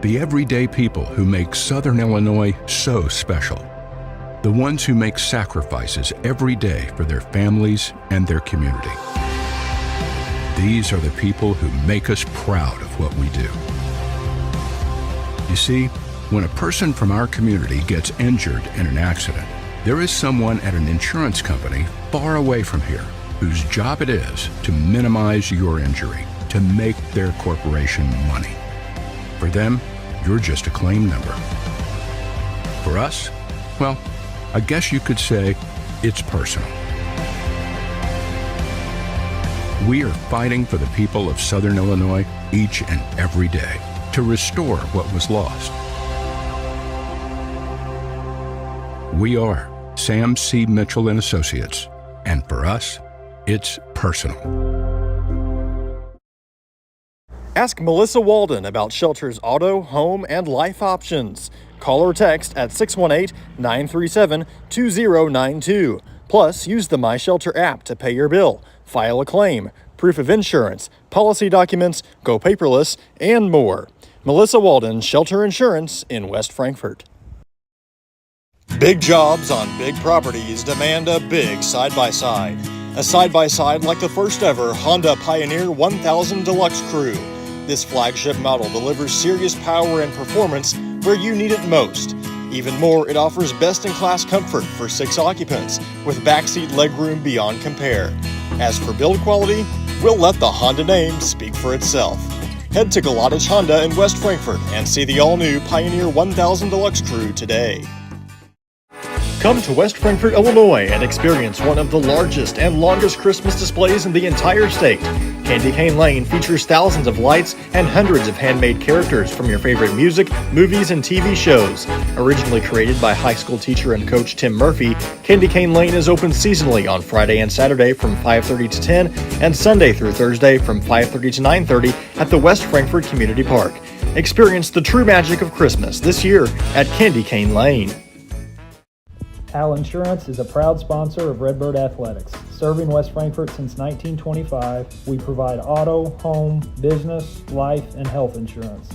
The everyday people who make Southern Illinois so special. The ones who make sacrifices every day for their families and their community. These are the people who make us proud of what we do. You see, when a person from our community gets injured in an accident, there is someone at an insurance company far away from here whose job it is to minimize your injury, to make their corporation money. For them, you're just a claim number. For us, well, I guess you could say it's personal. We are fighting for the people of Southern Illinois each and every day to restore what was lost. We are Sam C. Mitchell and Associates, and for us, it's personal. Ask Melissa Walden about Shelter's auto, home, and life options. Call or text at 618-937-2092. Plus, use the My Shelter app to pay your bill, file a claim, proof of insurance, policy documents, go paperless, and more. Melissa Walden, Shelter Insurance in West Frankfort. Big jobs on big properties demand a big side-by-side. A side-by-side like the first ever Honda Pioneer 1000 Deluxe Crew. This flagship model delivers serious power and performance where you need it most. Even more, it offers best-in-class comfort for 6 occupants with backseat legroom beyond compare. As for build quality, we'll let the Honda name speak for itself. Head to Galatich Honda in West Frankfort and see the all-new Pioneer 1000 Deluxe Crew today. Come to West Frankfort, Illinois and experience one of the largest and longest Christmas displays in the entire state. Candy Cane Lane features thousands of lights and hundreds of handmade characters from your favorite music, movies, and TV shows. Originally created by high school teacher and coach Tim Murphy, Candy Cane Lane is open seasonally on Friday and Saturday from 5:30 to 10 and Sunday through Thursday from 5:30 to 9:30 at the West Frankfort Community Park. Experience the true magic of Christmas this year at Candy Cane Lane. Hal Insurance is a proud sponsor of Redbird Athletics. Serving West Frankfort since 1925, we provide auto, home, business, life, and health insurance.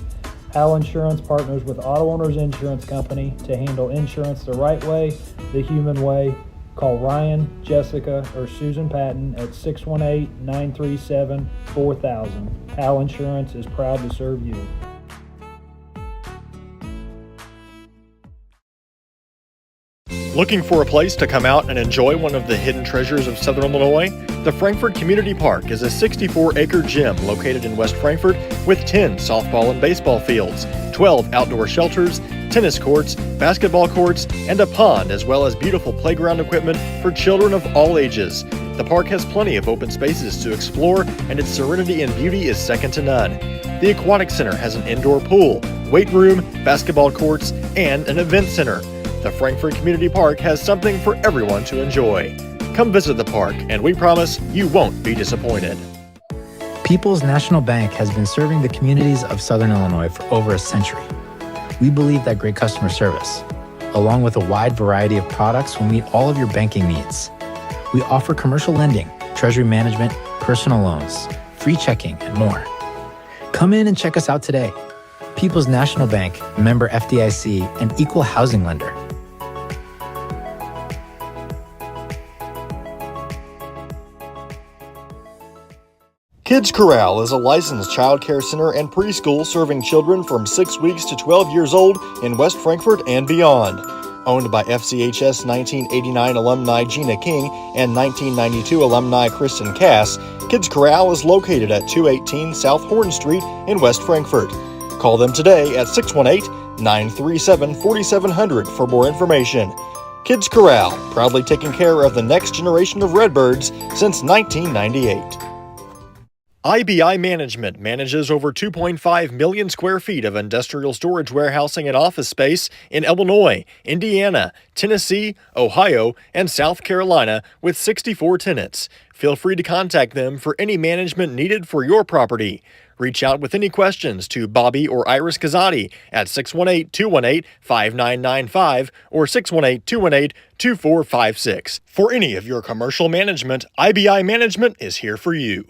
Hal Insurance partners with Auto Owners Insurance Company to handle insurance the right way, the human way. Call Ryan, Jessica, or Susan Patton at 618-937-4000. Hal Insurance is proud to serve you. Looking for a place to come out and enjoy one of the hidden treasures of Southern Illinois? The Frankfort Community Park is a 64-acre gym located in West Frankfort with 10 softball and baseball fields, 12 outdoor shelters, tennis courts, basketball courts, and a pond, as well as beautiful playground equipment for children of all ages. The park has plenty of open spaces to explore, and its serenity and beauty is second to none. The Aquatic Center has an indoor pool, weight room, basketball courts, and an event center. The Frankfort Community Park has something for everyone to enjoy. Come visit the park, and we promise you won't be disappointed. People's National Bank has been serving the communities of Southern Illinois for over a century. We believe that great customer service, along with a wide variety of products, will meet all of your banking needs. We offer commercial lending, treasury management, personal loans, free checking, and more. Come in and check us out today. People's National Bank, member FDIC, and equal housing lender. Kids Corral is a licensed child care center and preschool serving children from 6 weeks to 12 years old in West Frankfort and beyond. Owned by FCHS 1989 alumni Gina King and 1992 alumni Kristen Cass, Kids Corral is located at 218 South Horn Street in West Frankfort. Call them today at 618-937-4700 for more information. Kids Corral, proudly taking care of the next generation of Redbirds since 1998. IBI Management manages over 2.5 million square feet of industrial storage warehousing and office space in Illinois, Indiana, Tennessee, Ohio, and South Carolina with 64 tenants. Feel free to contact them for any management needed for your property. Reach out with any questions to Bobby or Iris Kazadi at 618-218-5995 or 618-218-2456. For any of your commercial management, IBI Management is here for you.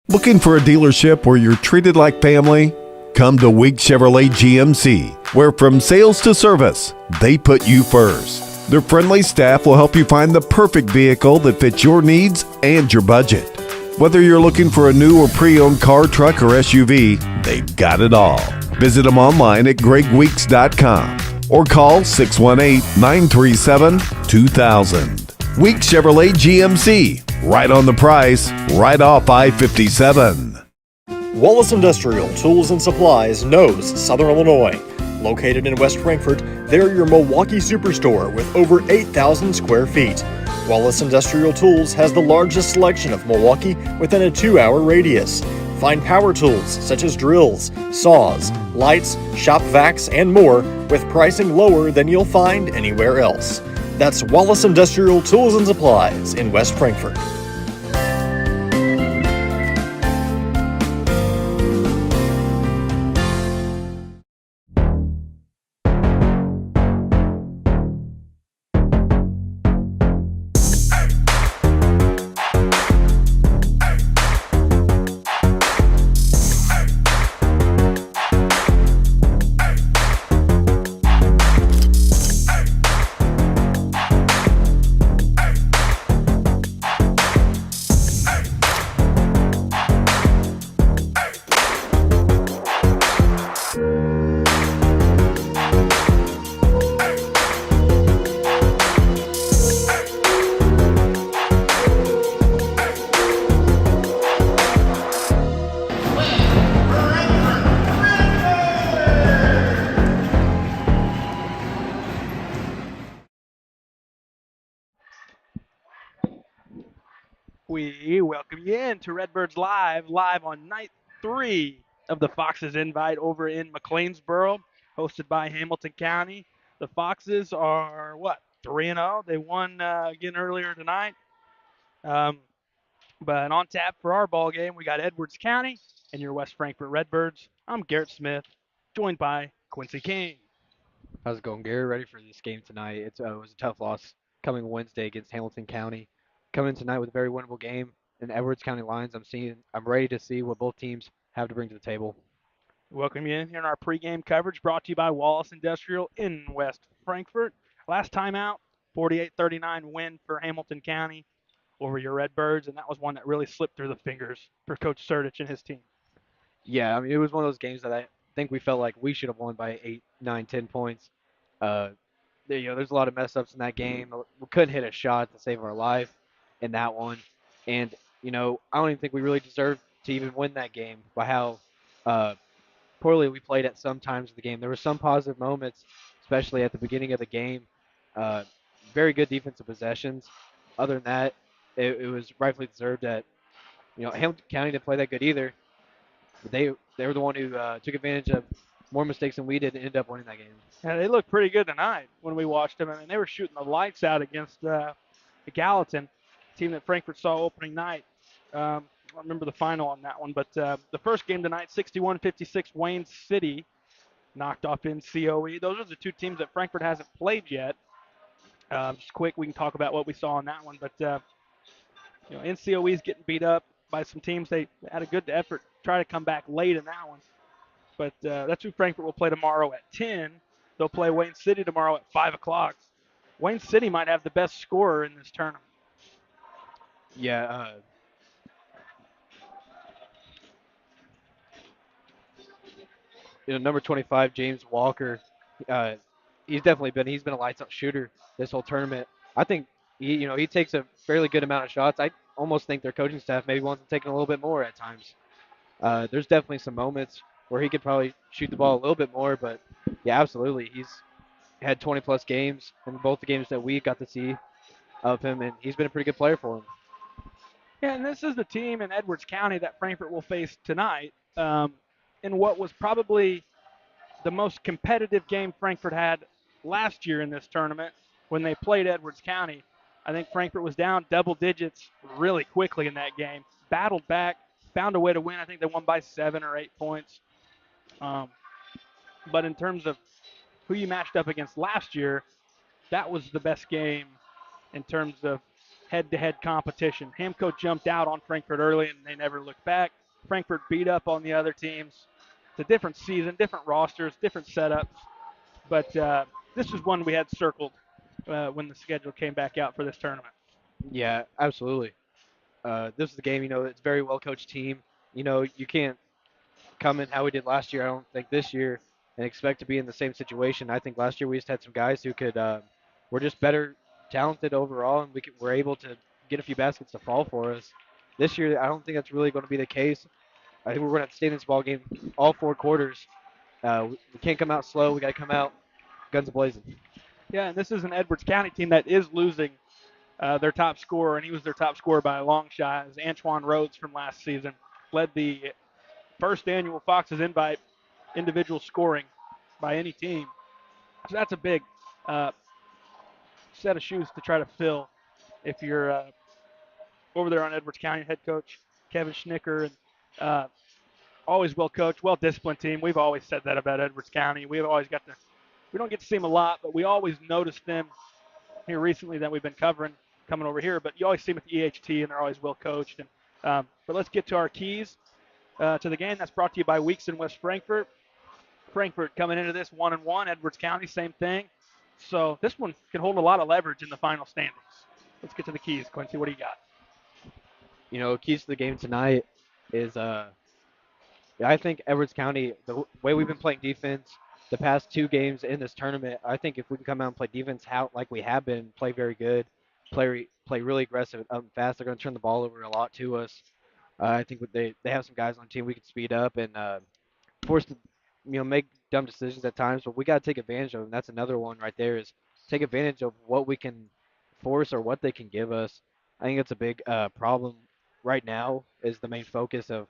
Looking for a dealership where you're treated like family? Come to Weeks Chevrolet GMC, where from sales to service, they put you first. Their friendly staff will help you find the perfect vehicle that fits your needs and your budget. Whether you're looking for a new or pre-owned car, truck, or SUV, they've got it all. Visit them online at gregweeks.com or call 618-937-2000. Weeks Chevrolet GMC, right on the price, right off I-57. Wallace Industrial Tools and Supplies knows Southern Illinois. Located in West Frankfort, they're your Milwaukee superstore with over 8,000 square feet. Wallace Industrial Tools has the largest selection of Milwaukee within a 2-hour radius. Find power tools such as drills, saws, lights, shop vacs, and more with pricing lower than you'll find anywhere else. That's Wallace Industrial Tools and Supplies in West Frankfort. We welcome you in to Redbirds live on night 3 of the Foxes Invite over in McLeansboro, hosted by Hamilton County. The Foxes are, 3-0? They won again earlier tonight. But on tap for our ball game, we got Edwards County and your West Frankfort Redbirds. I'm Garrett Smith, joined by Quincy King. How's it going, Gary? Ready for this game tonight? It was a tough loss coming Wednesday against Hamilton County. Coming in tonight with a very winnable game in Edwards County Lions. I'm ready to see what both teams have to bring to the table. Welcome you in here in our pregame coverage brought to you by Wallace Industrial in West Frankfort. Last time out, 48-39 win for Hamilton County over your Redbirds, and that was one that really slipped through the fingers for Coach Surdich and his team. Yeah, I mean, it was one of those games that I think we felt like we should have won by 8, 9, 10 points. There's a lot of mess ups in that game. We couldn't hit a shot to save our life in that one. And, I don't even think we really deserved to even win that game by how poorly we played at some times of the game. There were some positive moments, especially at the beginning of the game. Very good defensive possessions. Other than that, it was rightfully deserved that, Hamilton County didn't play that good either. But they were the one who took advantage of more mistakes than we did and ended up winning that game. Yeah, they looked pretty good tonight when we watched them. I mean, they were shooting the lights out against the Gallatin team that Frankfort saw opening night. I don't remember the final on that one, but the first game tonight, 61-56, Wayne City knocked off NCOE. Those are the two teams that Frankfort hasn't played yet. Just quick, we can talk about what we saw in that one, but NCOE is getting beat up by some teams. They had a good effort, try to come back late in that one. But that's who Frankfort will play tomorrow at 10. They'll play Wayne City tomorrow at 5 o'clock. Wayne City might have the best scorer in this tournament. Yeah. Number 25, James Walker, he's been a lights-out shooter this whole tournament. I think he takes a fairly good amount of shots. I almost think their coaching staff maybe wants to take a little bit more at times. There's definitely some moments where he could probably shoot the ball a little bit more, but yeah, absolutely. He's had 20-plus games in both the games that we got to see of him, and he's been a pretty good player for him. Yeah, and this is the team in Edwards County that Frankfort will face tonight in what was probably the most competitive game Frankfort had last year in this tournament when they played Edwards County. I think Frankfort was down double digits really quickly in that game, battled back, found a way to win. I think they won by 7 or 8 points. But in terms of who you matched up against last year, that was the best game in terms of head-to-head competition. Hamco jumped out on Frankfort early, and they never looked back. Frankfort beat up on the other teams. It's a different season, different rosters, different setups. But this was one we had circled when the schedule came back out for this tournament. Yeah, absolutely. This is the game. It's a very well coached team. You can't come in how we did last year. I don't think this year and expect to be in the same situation. I think last year we just had some guys who were just better talented overall, and were able to get a few baskets to fall for us. This year, I don't think that's really going to be the case. I think we're going to have to stay in this ball game all 4 quarters. We can't come out slow. We got to come out guns blazing. Yeah, and this is an Edwards County team that is losing their top scorer, and he was their top scorer by a long shot. As Antoine Rhodes from last season led the first annual Foxes Invite individual scoring by any team. So that's a big set of shoes to try to fill if you're over there on Edwards County. Head coach Kevin Schnicker, and always well coached, well disciplined team. We've always said that about Edwards County. We don't get to see them a lot, but we always notice them here recently that we've been covering coming over here. But you always see them at the EHT, and they're always well coached. And but let's get to our keys to the game. That's brought to you by Weeks in West Frankfort. Frankfort coming into this 1-1. Edwards County, same thing. So this one can hold a lot of leverage in the final standings. Let's get to the keys. Quincy, what do you got? Keys to the game tonight is I think Edwards County, the way we've been playing defense the past 2 games in this tournament, I think if we can come out and play defense like we have been, play very good, play really aggressive up and fast, they're going to turn the ball over a lot to us. I think they have some guys on the team we can speed up and force to make dumb decisions at times, but we got to take advantage of them. That's another one right there, is take advantage of what we can force or what they can give us. I think it's a big problem right now, is the main focus of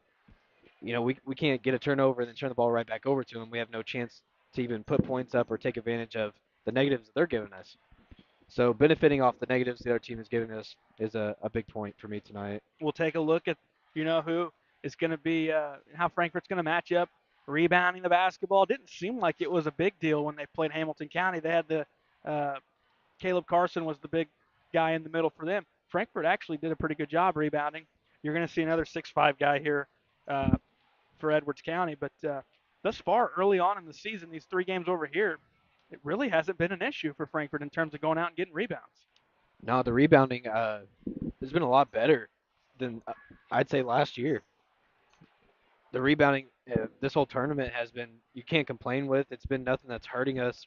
we can't get a turnover and then turn the ball right back over to them. We have no chance to even put points up or take advantage of the negatives that they're giving us. So benefiting off the negatives the other team is giving us is a big point for me tonight. We'll take a look at who is going to be how Frankfort's going to match up rebounding the basketball. It didn't seem like it was a big deal when they played Hamilton County. They had the Caleb Carson was the big guy in the middle for them. Frankfort actually did a pretty good job rebounding. You're going to see another 6'5" guy here for Edwards County, but thus far, early on in the season, these 3 games over here, it really hasn't been an issue for Frankfort in terms of going out and getting rebounds. No, the rebounding has been a lot better than I'd say last year. The rebounding this whole tournament has been, you can't complain with. It's been nothing that's hurting us.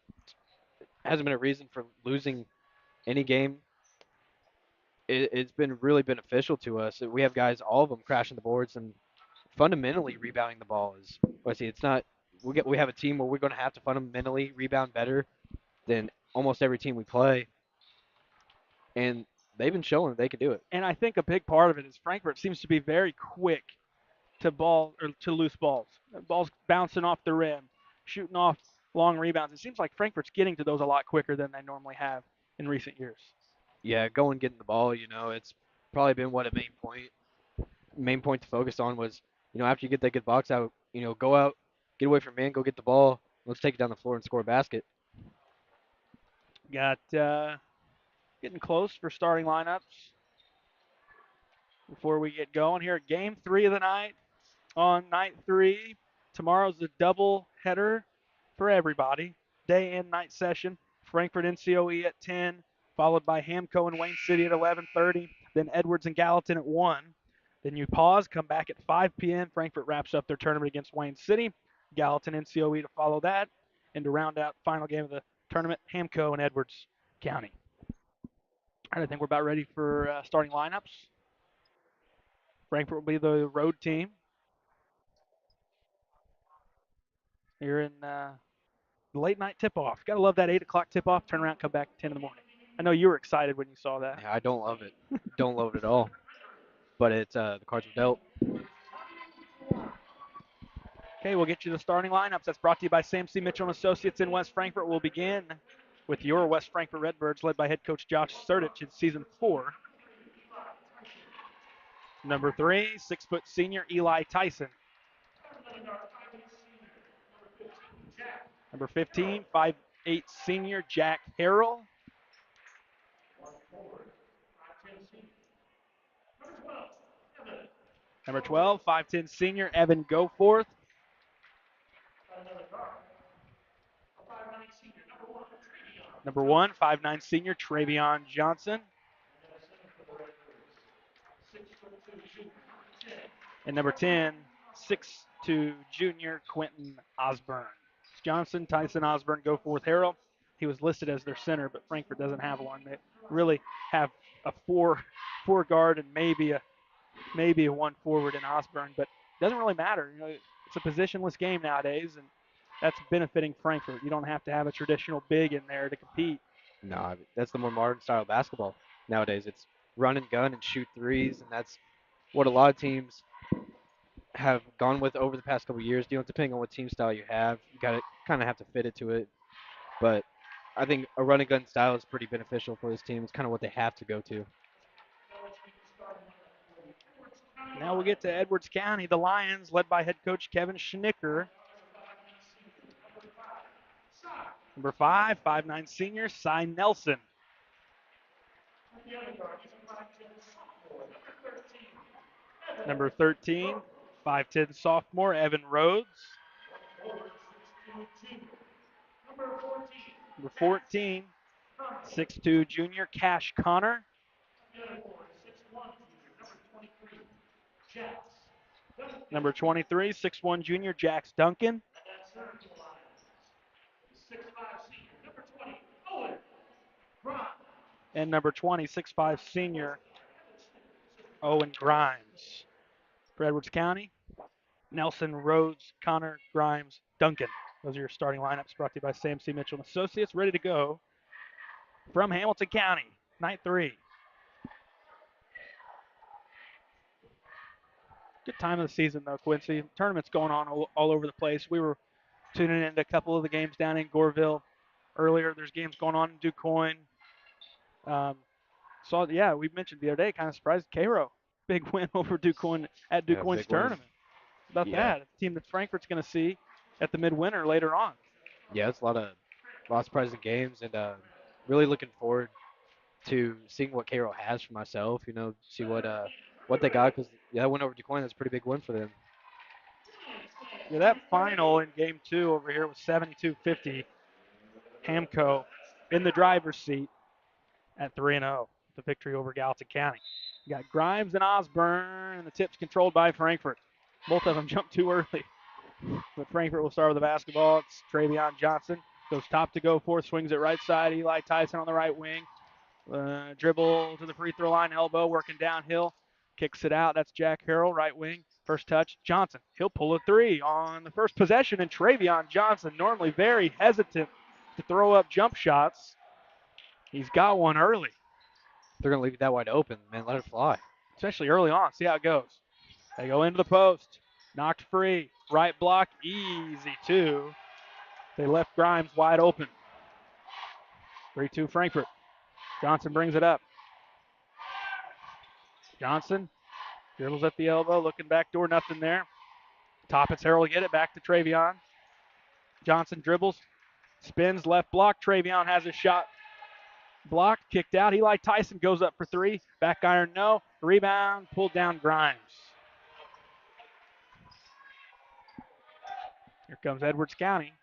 It hasn't been a reason for losing any game. It's been really beneficial to us. We have guys, all of them, crashing the boards and fundamentally rebounding the ball is. I see. It's not. We have a team where we're going to have to fundamentally rebound better than almost every team we play, and they've been showing that they can do it. And I think a big part of it is Frankfort seems to be very quick to loose balls. Balls bouncing off the rim, shooting off long rebounds. It seems like Frankfort's getting to those a lot quicker than they normally have in recent years. Yeah, getting the ball. It's probably been what a main point to focus on was, after you get that good box out, go out, get away from man, go get the ball. Let's take it down the floor and score a basket. Got getting close for starting lineups before we get going here. Game 3 of the night on night 3. Tomorrow's a double header for everybody. Day and night session. Frankfort NCOE at 10, followed by Hamco and Wayne City at 11:30. Then Edwards and Gallatin at 1. Then you pause, come back at 5 p.m. Frankfort wraps up their tournament against Wayne City. Gallatin NCOE to follow that. And to round out final game of the tournament, Hamco and Edwards County. All right, I think we're about ready for starting lineups. Frankfort will be the road team. Here in the late night tip-off. Got to love that 8 o'clock tip-off. Turn around, come back at 10 in the morning. I know you were excited when you saw that. Yeah, I don't love it. Don't love it at all. But it's the cards are dealt. Okay, we'll get you the starting lineups. That's brought to you by Sam C. Mitchell and Associates in West Frankfort. We'll begin with your West Frankfort Redbirds, led by head coach Josh Sertich in season 4. Number 3, 6-foot senior Eli Tyson. Number 15, 5'8" senior Jack Harrell. Number 12, 5'10" senior Evan Goforth. Number 1, 5'9" senior Travion Johnson. And number 10, 6'2" junior Quentin Osborne. Johnson, Tyson Osborne go for with Harrell. He was listed as their center, but Frankfort doesn't have one. They really have a four guard and maybe a one forward in Osborne, but it doesn't really matter. You know, it's a positionless game nowadays, and that's benefiting Frankfort. You don't have to have a traditional big in there to compete. No, that's the more modern style of basketball nowadays. It's run and gun and shoot threes, and that's what a lot of teams have gone with over the past couple of years. You know, depending on what team style you have, you got to kind of have to fit it to it. But I think a run and gun style is pretty beneficial for this team. It's kind of what they have to go to. Now we'll get to Edwards County. The Lions, led by head coach Kevin Schnicker. Number 5, 5'9" senior Cy Nelson. Number 13, 5'10" sophomore Evan Rhodes. Number 14, 6'2" junior Cash Connor. Number 23, 6'1" junior Jax Duncan. And number 20, 6'5" senior Owen Grimes. For Edwards County, Nelson, Rhodes, Connor, Grimes, Duncan. Those are your starting lineups, brought to you by Sam C. Mitchell & Associates. Ready to go from Hamilton County, night 3. Good time of the season, though, Quincy. Tournaments going on all over the place. We were tuning into a couple of the games down in Goreville earlier. There's games going on in DuQuoin. We mentioned the other day, kind of surprised Cairo. Big win over DuQuoin at DuQuoin's tournament. About that, a team that Frankfort's going to see at the midwinter later on. Yeah, it's a lot of surprising games, and really looking forward to seeing what Cairo has for myself. You know, see what they got, because that win over DuQuoin, that's a pretty big win for them. Yeah, that final in game 2 over here was 72-50. Hamco in the driver's seat at 3-0. The victory over Gallatin County. You got Grimes and Osborne, and the tip's controlled by Frankfort. Both of them jumped too early. But Frankfort will start with the basketball. It's Travion Johnson. Goes top to go for, swings it right side. Eli Tyson on the right wing. Dribble to the free throw line, elbow, working downhill. Kicks it out. That's Jack Harrell, right wing. First touch, Johnson. He'll pull a 3 on the first possession, and Travion Johnson, normally very hesitant to throw up jump shots. He's got one early. They're going to leave it that wide open, man. Let it fly. Especially early on. See how it goes. They go into the post. Knocked free. Right block. Easy 2. They left Grimes wide open. 3-2 Frankfort. Johnson brings it up. Johnson dribbles at the elbow. Looking back door. Nothing there. Top it's Harrell to get it. Back to Travion. Johnson dribbles. Spins left block. Travion has his shot blocked, kicked out. Eli Tyson goes up for 3. Back iron, no. Rebound, pulled down Grimes. Here comes Edwards County.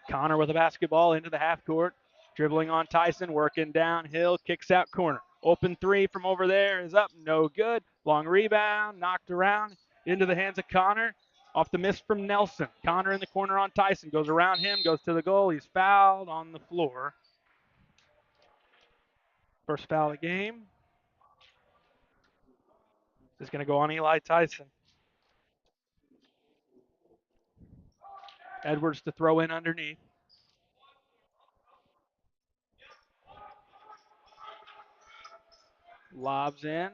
Connor with a basketball into the half court. Dribbling on Tyson, working downhill, kicks out corner. Open 3 from over there is up, no good. Long rebound, knocked around into the hands of Connor. Off the miss from Nelson. Connor in the corner on Tyson. Goes around him, goes to the goal. He's fouled on the floor. First foul of the game. This is going to go on Eli Tyson. Edwards to throw in underneath. Lobs into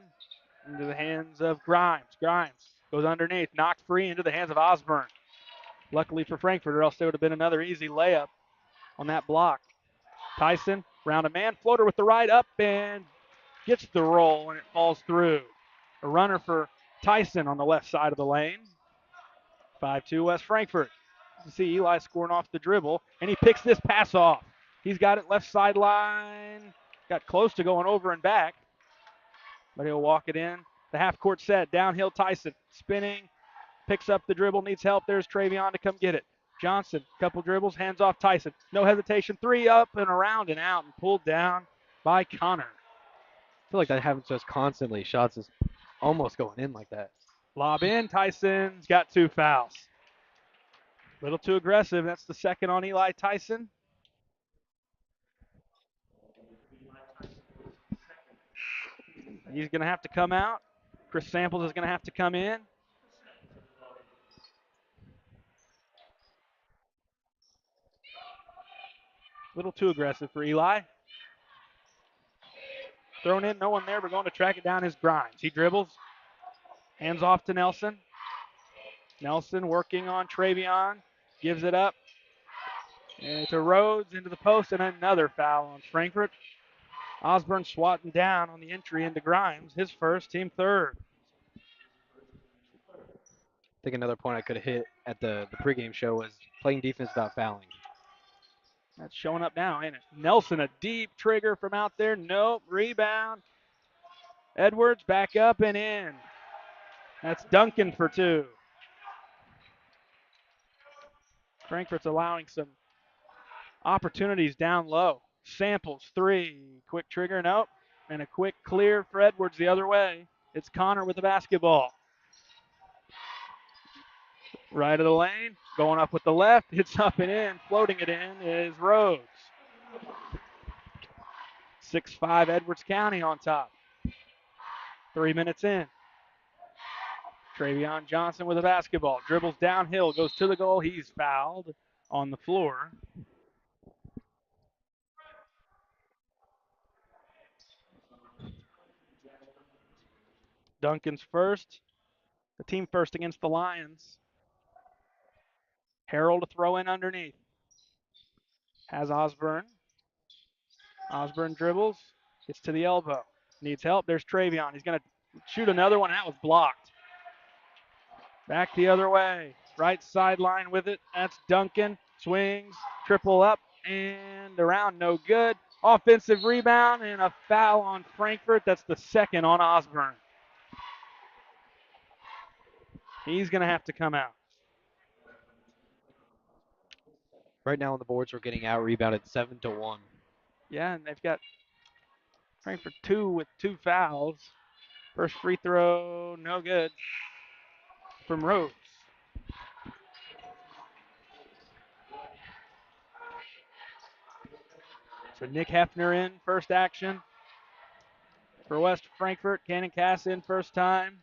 the hands of Grimes. Grimes goes underneath, knocked free into the hands of Osborne. Luckily for Frankfort, or else there would have been another easy layup on that block. Tyson, round a man, floater with the right up and gets the roll, and it falls through. A runner for Tyson on the left side of the lane. 5-2 West Frankfort. You see Eli scoring off the dribble, and he picks this pass off. He's got it left sideline. Got close to going over and back, but he'll walk it in. The half-court set, downhill Tyson, spinning, picks up the dribble, needs help. There's Travion to come get it. Johnson, couple dribbles, hands off Tyson. No hesitation, 3 up and around and out and pulled down by Connor. I feel like that happens just constantly. Shots is almost going in like that. Lob in, Tyson's got 2 fouls. A little too aggressive. That's the second on Eli Tyson. He's going to have to come out. Chris Samples is going to have to come in. A little too aggressive for Eli. Thrown in, no one there. We're going to track it down is Grimes. He dribbles. Hands off to Nelson. Nelson working on Travion. Gives it up. And to Rhodes, into the post, and another foul on Frankfort. Osborne swatting down on the entry into Grimes. His first, team third. I think another point I could have hit at the pregame show was playing defense without fouling. That's showing up now, ain't it? Nelson, a deep trigger from out there. Nope. Rebound. Edwards back up and in. That's Duncan for 2. Frankfurt's allowing some opportunities down low. Samples, 3. Quick trigger, nope. And a quick clear for Edwards the other way. It's Connor with the basketball. Right of the lane, going up with the left. It's up and in. Floating it in is Rhodes. 6'5" Edwards County on top. 3 minutes in. Travion Johnson with a basketball. Dribbles downhill, goes to the goal. He's fouled on the floor. Duncan's first. The team first against the Lions. Harrell to throw in underneath. Has Osborne. Osborne dribbles. Gets to the elbow. Needs help. There's Travion. He's going to shoot another one. That was blocked. Back the other way. Right sideline with it. That's Duncan. Swings. Triple up and around. No good. Offensive rebound and a foul on Frankfort. That's the second on Osborne. He's going to have to come out. Right now on the boards, we're getting out rebounded 7-1. Yeah, and they've got Frankfurt 2 with 2 fouls. First free throw, no good from Rhodes. So Nick Hefner in first action for West Frankfurt. Cannon Cass in first time.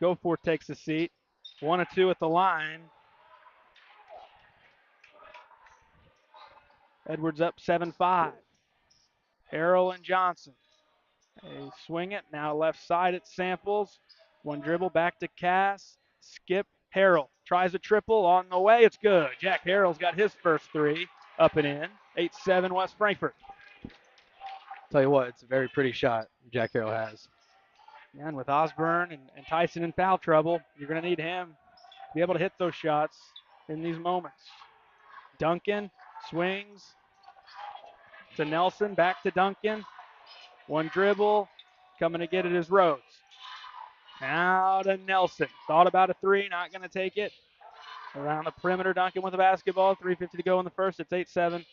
Goforth takes a seat. 1 of 2 at the line. Edwards up 7-5. Harrell and Johnson. They swing it. Now left side at Samples. 1 dribble back to Cass. Skip. Harrell tries a triple on the way. It's good. Jack Harrell's got his first 3 up and in. 8-7 West Frankfurt. Tell you what, it's a very pretty shot Jack Harrell has. Yeah, and with Osborne and Tyson in foul trouble, you're going to need him to be able to hit those shots in these moments. Duncan swings to Nelson, back to Duncan. 1 dribble, coming to get it is Rhodes. Now to Nelson. Thought about a 3, not going to take it. Around the perimeter, Duncan with the basketball. 3:50 to go in the first. It's 8-7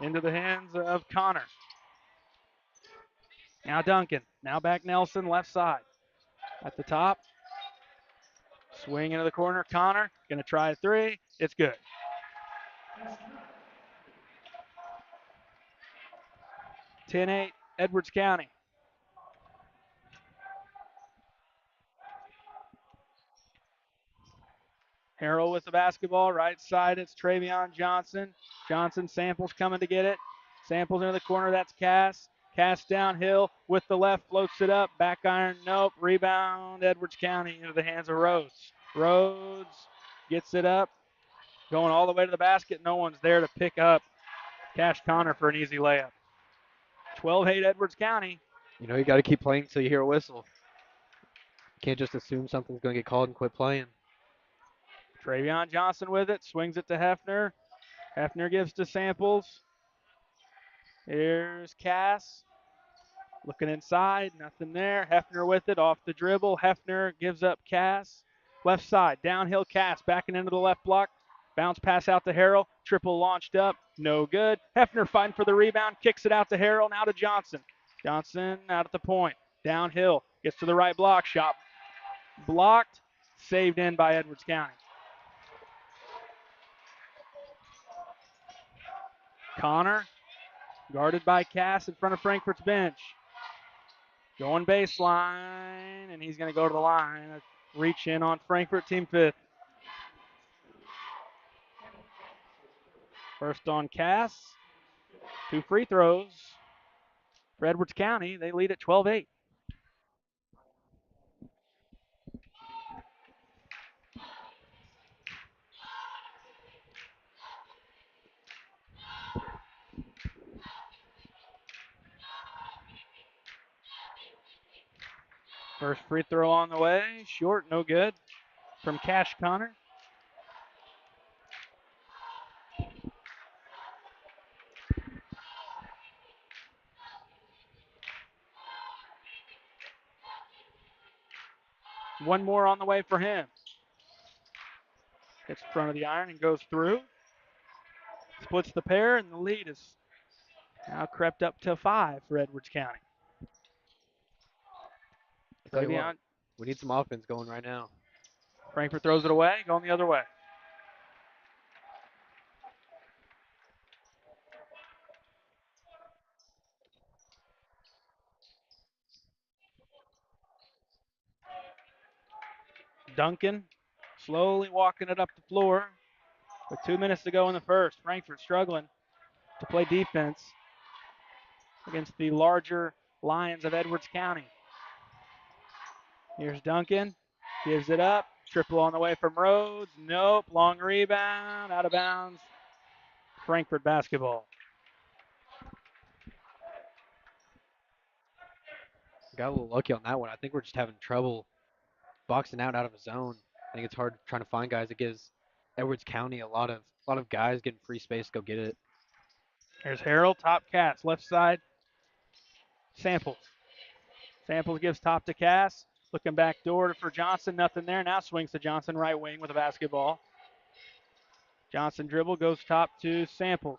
into the hands of Connor. Now Duncan. Now back Nelson, left side. At the top. Swing into the corner. Connor going to try a 3. It's good. (10-8) Edwards County. Harrell with the basketball. Right side, it's Travion Johnson. Johnson, Samples coming to get it. Samples into the corner. That's Cass. Cass downhill with the left. Floats it up. Back iron. Nope. Rebound. Edwards County into the hands of Rhodes. Rhodes gets it up. Going all the way to the basket. No one's there to pick up Cash Connor for an easy layup. 12-8 Edwards County. You know, you got to keep playing until you hear a whistle. Can't just assume something's going to get called and quit playing. Travion Johnson with it. Swings it to Hefner. Hefner gives to Samples. Here's Cass. Looking inside. Nothing there. Hefner with it off the dribble. Hefner gives up Cass. Left side, downhill cast, backing into the left block. Bounce pass out to Harrell. Triple launched up, no good. Hefner fighting for the rebound, kicks it out to Harrell, now to Johnson. Johnson out at the point, downhill, gets to the right block, shot blocked, saved in by Edwards County. Connor, guarded by Cass in front of Frankfort's bench. Going baseline, and he's going to go to the line. Reach in on Frankfort, team fifth. First on Cass. 2 free throws for Edwards County. They lead at 12-8. First free throw on the way. Short, no good. From Cash Connor. One more on the way for him. Gets in front of the iron and goes through. Splits the pair, and the lead is now crept up to 5 for Edwards County. Tell you what, we need some offense going right now. Frankfort throws it away, going the other way. Duncan slowly walking it up the floor with 2 minutes to go in the first. Frankfort struggling to play defense against the larger Lions of Edwards County. Here's Duncan, gives it up. Triple on the way from Rhodes. Nope, long rebound, out of bounds. Frankfort basketball. Got a little lucky on that one. I think we're just having trouble boxing out of a zone. I think it's hard trying to find guys. It gives Edwards County a lot of guys getting free space to go get it. Here's Harrell, top Cass, left side. Samples. Samples gives top to Cass. Looking back door for Johnson, nothing there. Now swings to Johnson, right wing with a basketball. Johnson dribble, goes top to Samples.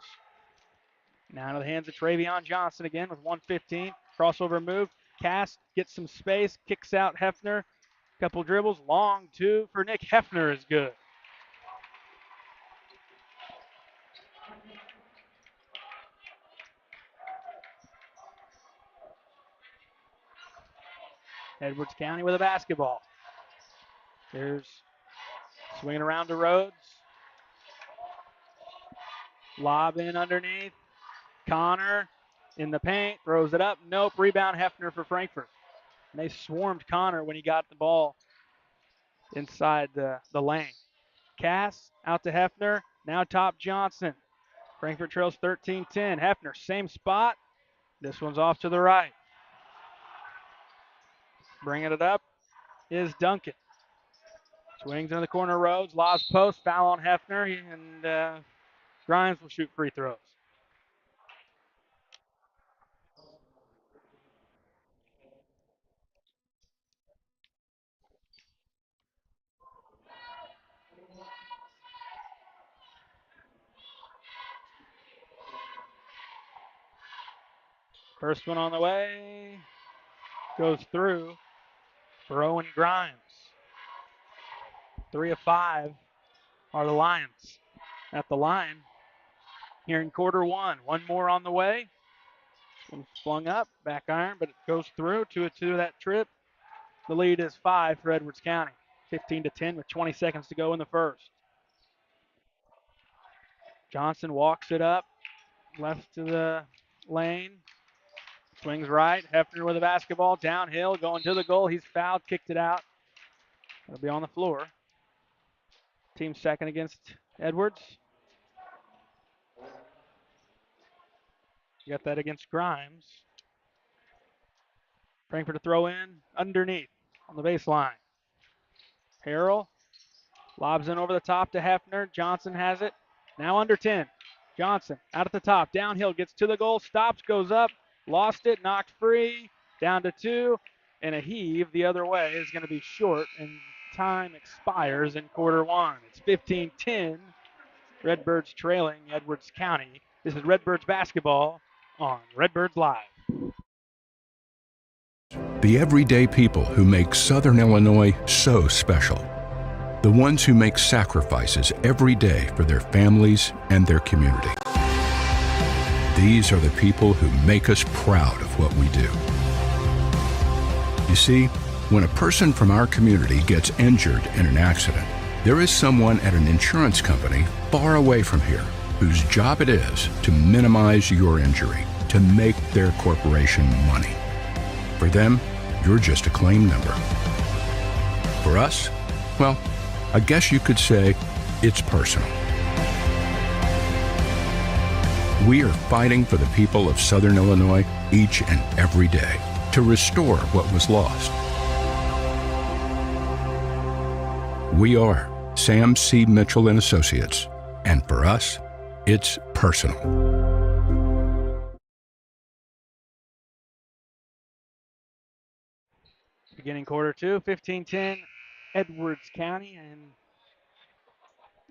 Now into the hands of Travion Johnson again with 1:15. Crossover move. Cass gets some space, kicks out Hefner. Couple dribbles, long 2 for Nick Hefner is good. Edwards County with a basketball. There's swinging around to Rhodes. Lob in underneath. Connor in the paint, throws it up. Nope, rebound Hefner for Frankfort. And they swarmed Connor when he got the ball inside the lane. Cass out to Hefner, now top Johnson. Frankfort trails 13-10. Hefner, same spot. This one's off to the right. Bringing it up is Duncan. Swings into the corner, Rhodes, lobs post, foul on Hefner, and Grimes will shoot free throws. First one on the way, goes through for Owen Grimes. 3 of 5 are the Lions at the line here in quarter one. One more on the way. One flung up, back iron, but it goes through. 2 of 2 that trip. The lead is 5 for Edwards County. 15-10 with 20 seconds to go in the first. Johnson walks it up, left to the lane. Swings right. Hefner with a basketball. Downhill, going to the goal. He's fouled, kicked it out. It'll be on the floor. Team second against Edwards. You got that against Grimes. Frankfort to throw in underneath on the baseline. Harrell lobs in over the top to Hefner. Johnson has it. Now under 10. Johnson out at the top. Downhill, gets to the goal, stops, goes up. Lost it, knocked free, down to 2, and a heave the other way is going to be short, and time expires in quarter one. It's 15-10. Redbirds trailing Edwards County. This is Redbirds basketball on Redbirds Live. The everyday people who make Southern Illinois so special. The ones who make sacrifices every day for their families and their community. These are the people who make us proud of what we do. You see, when a person from our community gets injured in an accident, there is someone at an insurance company far away from here whose job it is to minimize your injury, to make their corporation money. For them, you're just a claim number. For us, well, I guess you could say it's personal. We are fighting for the people of Southern Illinois each and every day to restore what was lost. We are Sam C. Mitchell and Associates, and for us, it's personal. Beginning quarter two, 15-10, Edwards County. And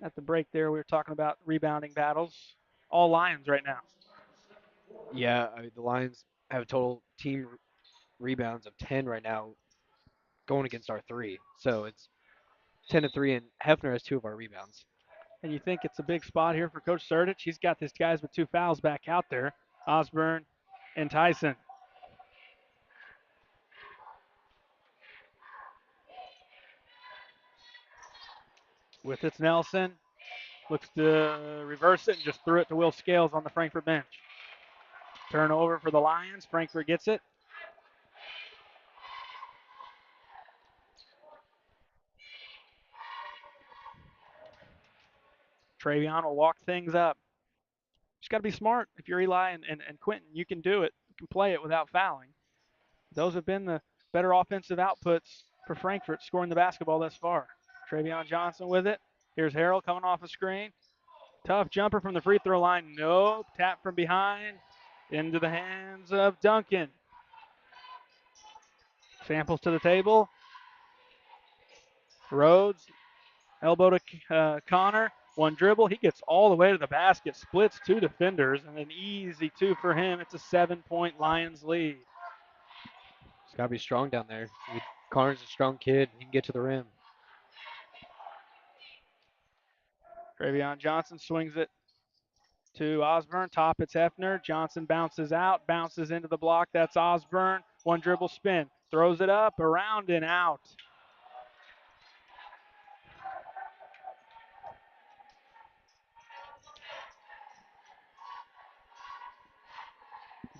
at the break there, we were talking about rebounding battles. All Lions right now. Yeah, the Lions have a total team rebounds of 10 right now going against our 3. So it's 10-3, and Hefner has 2 of our rebounds. And you think it's a big spot here for Coach Surdich. He's got these guys with 2 fouls back out there, Osborne and Tyson. With it's Nelson. Looks to reverse it and just threw it to Will Scales on the Frankfort bench. Turnover for the Lions. Frankfort gets it. Travion will walk things up. Just got to be smart. If you're Eli and Quentin, you can do it. You can play it without fouling. Those have been the better offensive outputs for Frankfort scoring the basketball thus far. Travion Johnson with it. Here's Harrell coming off a screen. Tough jumper from the free throw line. Nope. Tap from behind. Into the hands of Duncan. Samples to the table. Rhodes. Elbow to Connor. One dribble. He gets all the way to the basket. Splits 2 defenders. And an easy 2 for him. It's a 7-point Lions lead. He's got to be strong down there. Connor's a strong kid. He can get to the rim. Travion Johnson swings it to Osborne. Top, it's Hefner. Johnson bounces out. Bounces into the block. That's Osborne. One dribble spin. Throws it up, around, and out.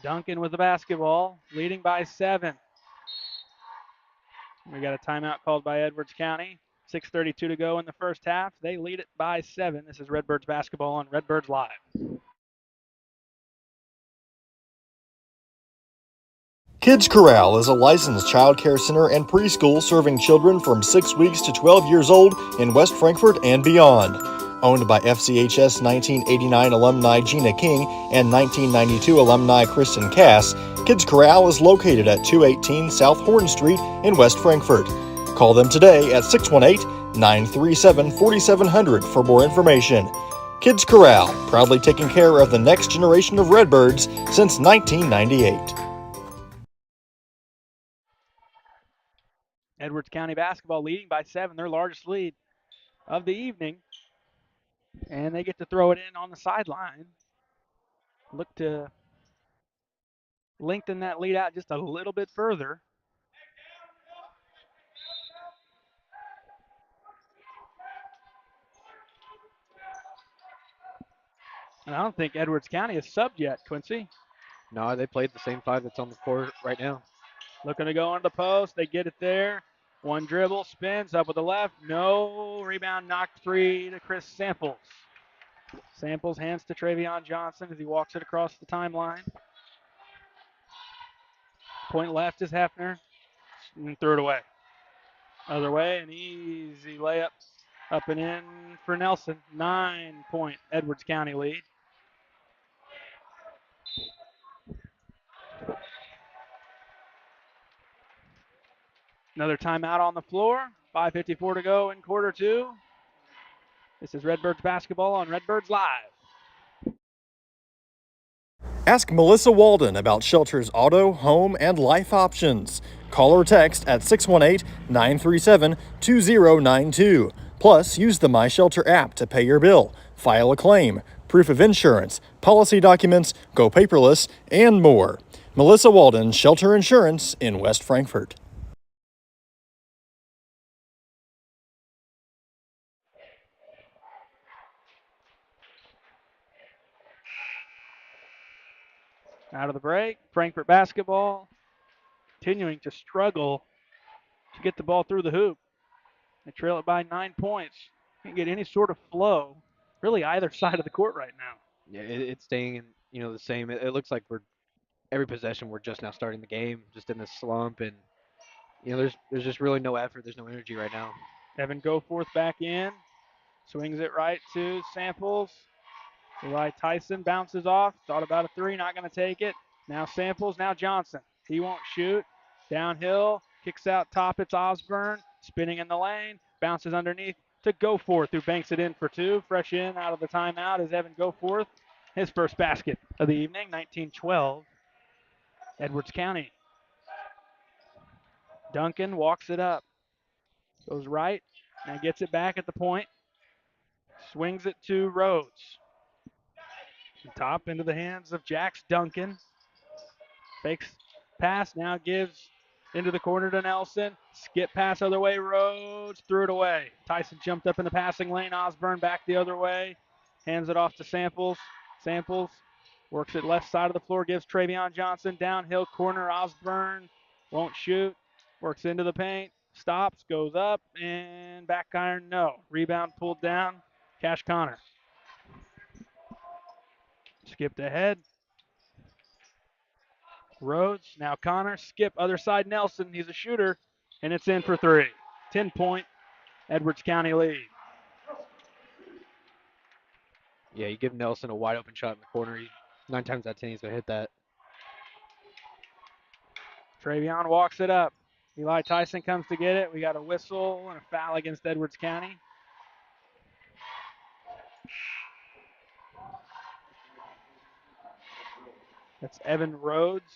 Duncan with the basketball, leading by 7. We got a timeout called by Edwards County. 6:32 to go in the first half. They lead it by 7. This is Redbirds basketball on Redbirds Live. Kids Corral is a licensed child care center and preschool serving children from 6 weeks to 12 years old in West Frankfort and beyond. Owned by FCHS 1989 alumni Gina King and 1992 alumni Kristen Cass, Kids Corral is located at 218 South Horn Street in West Frankfort. Call them today at 618-937-4700 for more information. Kids Corral, proudly taking care of the next generation of Redbirds since 1998. Edwards County basketball leading by 7, their largest lead of the evening. And they get to throw it in on the sideline. Look to lengthen that lead out just a little bit further. And I don't think Edwards County is subbed yet, Quincy. No, they played the same 5 that's on the court right now. Looking to go into the post. They get it there. One dribble, spins up with the left. No. Rebound knocked free to Chris Samples. Samples hands to Travion Johnson as he walks it across the timeline. Point left is Hefner. And threw it away. Other way, an easy layup up and in for Nelson. 9-point Edwards County lead. Another timeout on the floor. 5:54 to go in quarter two. This is Redbirds basketball on Redbirds Live. Ask Melissa Walden about Shelter's auto, home, and life options. Call or text at 618-937-2092. Plus, use the My Shelter app to pay your bill, file a claim, proof of insurance, policy documents, go paperless, and more. Melissa Walden, Shelter Insurance in West Frankfort. Out of the break, Frankfort basketball continuing to struggle to get the ball through the hoop. They trail it by 9 points. Can't get any sort of flow, really either side of the court right now. Yeah, it's staying in, the same. It looks like every possession we're just now starting the game, just in this slump, and there's just really no effort. There's no energy right now. Evan Goforth back in, swings it right to Samples. Eli Tyson bounces off, thought about a three, not going to take it. Now Samples, now Johnson. He won't shoot. Downhill, kicks out top, it's Osborne. Spinning in the lane, bounces underneath to Goforth, who banks it in for two. Fresh in out of the timeout is Evan Goforth. His first basket of the evening, 19-12. Edwards County. Duncan walks it up. Goes right, now gets it back at the point. Swings it to Rhodes. Top into the hands of Jax Duncan. Fakes pass, now gives into the corner to Nelson. Skip pass other way, Rhodes threw it away. Tyson jumped up in the passing lane. Osborne back the other way. Hands it off to Samples. Samples works it left side of the floor, gives Travion Johnson. Downhill corner, Osborne won't shoot. Works into the paint, stops, goes up, and back iron, no. Rebound pulled down, Cash Connor. Skipped ahead. Rhodes, now Connor, skip, other side Nelson. He's a shooter, and it's in for three. 10-point Edwards County lead. Yeah, you give Nelson a wide open shot in the corner. 9 times out of 10, he's going to hit that. Travion walks it up. Eli Tyson comes to get it. We got a whistle and a foul against Edwards County. That's Evan Rhodes.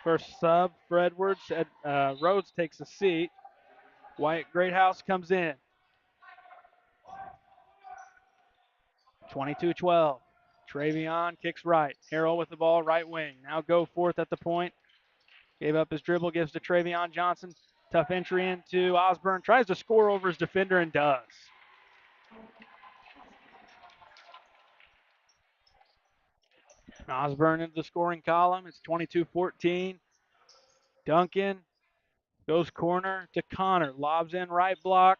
First sub for Edwards. Rhodes takes a seat. Wyatt Greathouse comes in. 22-12. Travion kicks right. Harrell with the ball, right wing. Now Goforth at the point. Gave up his dribble, gives to Travion Johnson. Tough entry into Osborne. Tries to score over his defender and does. Osborne into the scoring column. It's 22-14. Duncan goes corner to Connor. Lobs in right block.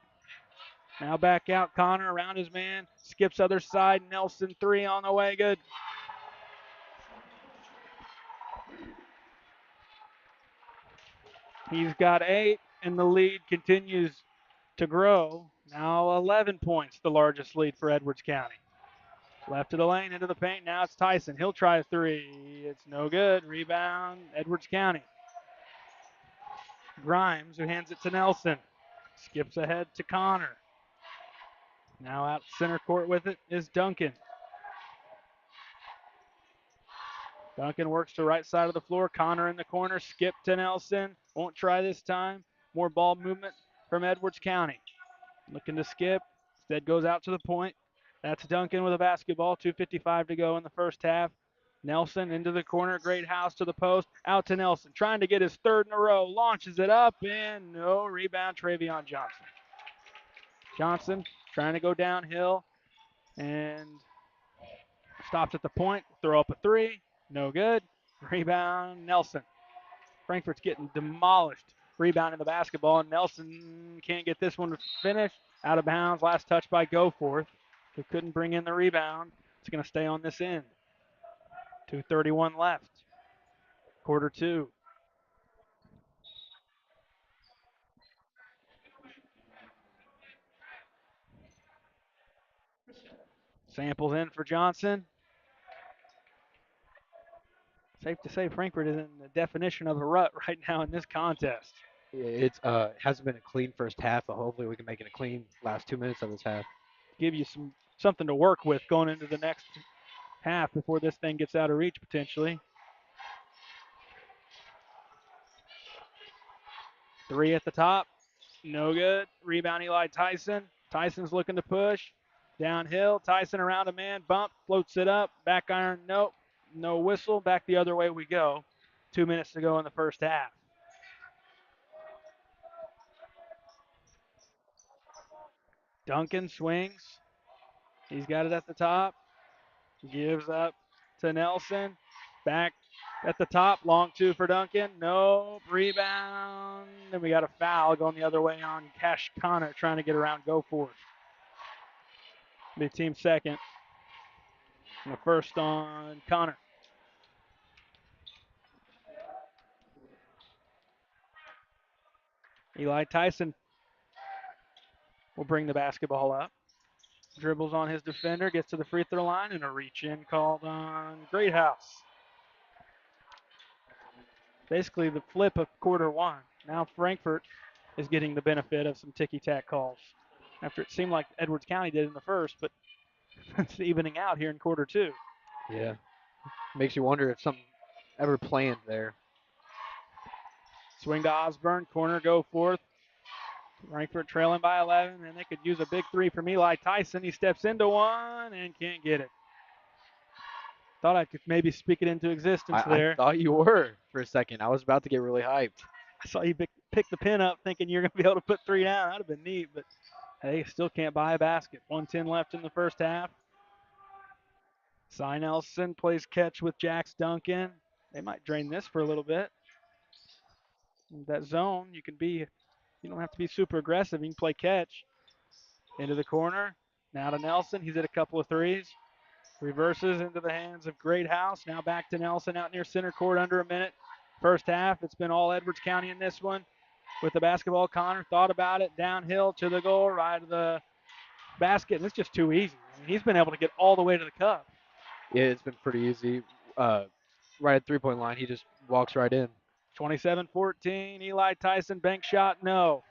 Now back out Connor around his man. Skips other side. Nelson three on the way. Good. He's got 8, and the lead continues to grow. Now 11 points, the largest lead for Edwards County. Left of the lane, into the paint. Now it's Tyson. He'll try a three. It's no good. Rebound, Edwards County. Grimes, who hands it to Nelson. Skips ahead to Connor. Now out center court with it is Duncan. Duncan works to right side of the floor. Connor in the corner. Skip to Nelson. Won't try this time. More ball movement from Edwards County. Looking to skip. Instead goes out to the point. That's Duncan with a basketball. 2:55 to go in the first half. Nelson into the corner. Greathouse to the post. Out to Nelson. Trying to get his third in a row. Launches it up and no rebound. Travion Johnson. Johnson trying to go downhill and stops at the point. Throw up a three. No good. Rebound, Nelson. Frankfort's getting demolished. Rebounding the basketball, and Nelson can't get this one to finish. Out of bounds. Last touch by Goforth, who couldn't bring in the rebound. It's going to stay on this end. 2:31 left. Quarter two. Samples in for Johnson. safe to say Frankfurt is in the definition of a rut right now in this contest. It's hasn't been a clean first half, but hopefully we can make it a clean last 2 minutes of this half. Give you something to work with going into the next half before this thing gets out of reach potentially. 3 at the top. No good. Rebound Eli Tyson. Tyson's looking to push. Downhill. Tyson around a man. Bump. Floats it up. Back iron. Nope. No whistle. Back the other way we go. 2 minutes to go in the first half. Duncan swings. He's got it at the top. Gives up to Nelson. Back at the top. Long 2 for Duncan. No. Rebound. Then we got a foul going the other way on Cash Connor trying to get around Goforth. Be team second. And the first on Connor. Eli Tyson will bring the basketball up. Dribbles on his defender, gets to the free throw line, and a reach-in called on Greathouse. Basically the flip of quarter one. Now Frankfurt is getting the benefit of some ticky-tack calls after it seemed like Edwards County did in the first, but it's evening out here in quarter two. Yeah. Makes you wonder if something ever planned there. Swing to Osborne, corner go forth. Frankfurt trailing by 11, and they could use a big 3 from Eli Tyson. He steps into one and can't get it. Thought I could maybe speak it into existence there. I thought you were for a second. I was about to get really hyped. I saw you pick the pin up thinking you're going to be able to put 3 down. That would have been neat, but hey, still can't buy a basket. 1:10 left in the first half. Cy Nelson plays catch with Jax Duncan. They might drain this for a little bit. That zone, you don't have to be super aggressive. You can play catch. Into the corner. Now to Nelson. He's hit a couple of threes. Reverses into the hands of Greathouse. Now back to Nelson out near center court under a minute. First half, it's been all Edwards County in this one. With the basketball, Connor thought about it. Downhill to the goal, right to the basket. And it's just too easy. I mean, he's been able to get all the way to the cup. Yeah, it's been pretty easy. Right at three-point line, he just walks right in. 27-14, Eli Tyson, bank shot, no.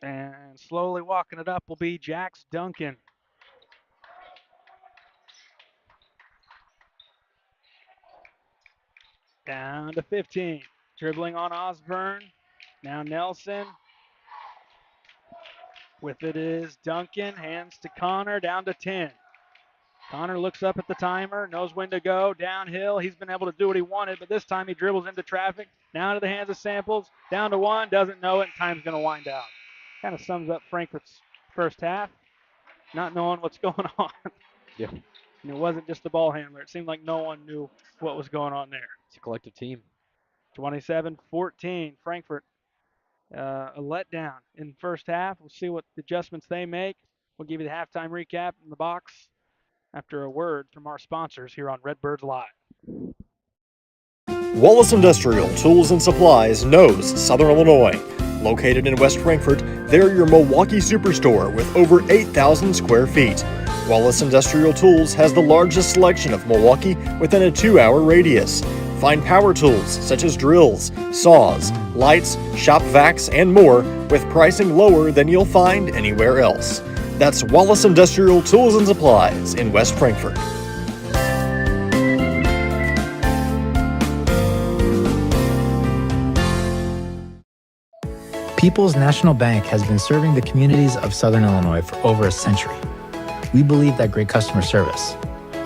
And slowly walking it up will be Jax Duncan. Down to 15. Dribbling on Osborne. Now Nelson. With it is Duncan. Hands to Connor. Down to 10. Connor looks up at the timer. Knows when to go. Downhill. He's been able to do what he wanted, but this time he dribbles into traffic. Now to the hands of Samples. Down to 1. Doesn't know it. Time's going to wind out. Kind of sums up Frankfurt's first half. Not knowing what's going on. Yeah. And it wasn't just the ball handler. It seemed like no one knew what was going on there. It's a collective team. 27-14, Frankfurt. A letdown in the first half. We'll see what adjustments they make. We'll give you the halftime recap in the box after a word from our sponsors here on Redbirds Live. Wallace Industrial Tools and Supplies knows Southern Illinois. Located in West Frankfort, they're your Milwaukee superstore with over 8,000 square feet. Wallace Industrial Tools has the largest selection of Milwaukee within a 2-hour radius. Find power tools such as drills, saws, lights, shop vacs, and more with pricing lower than you'll find anywhere else. That's Wallace Industrial Tools and Supplies in West Frankfort. People's National Bank has been serving the communities of Southern Illinois for over a century. We believe that great customer service,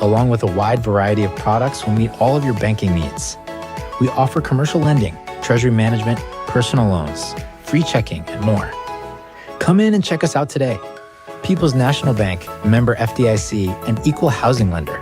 along with a wide variety of products, will meet all of your banking needs. We offer commercial lending, treasury management, personal loans, free checking, and more. Come in and check us out today. People's National Bank, member FDIC, and equal housing lender.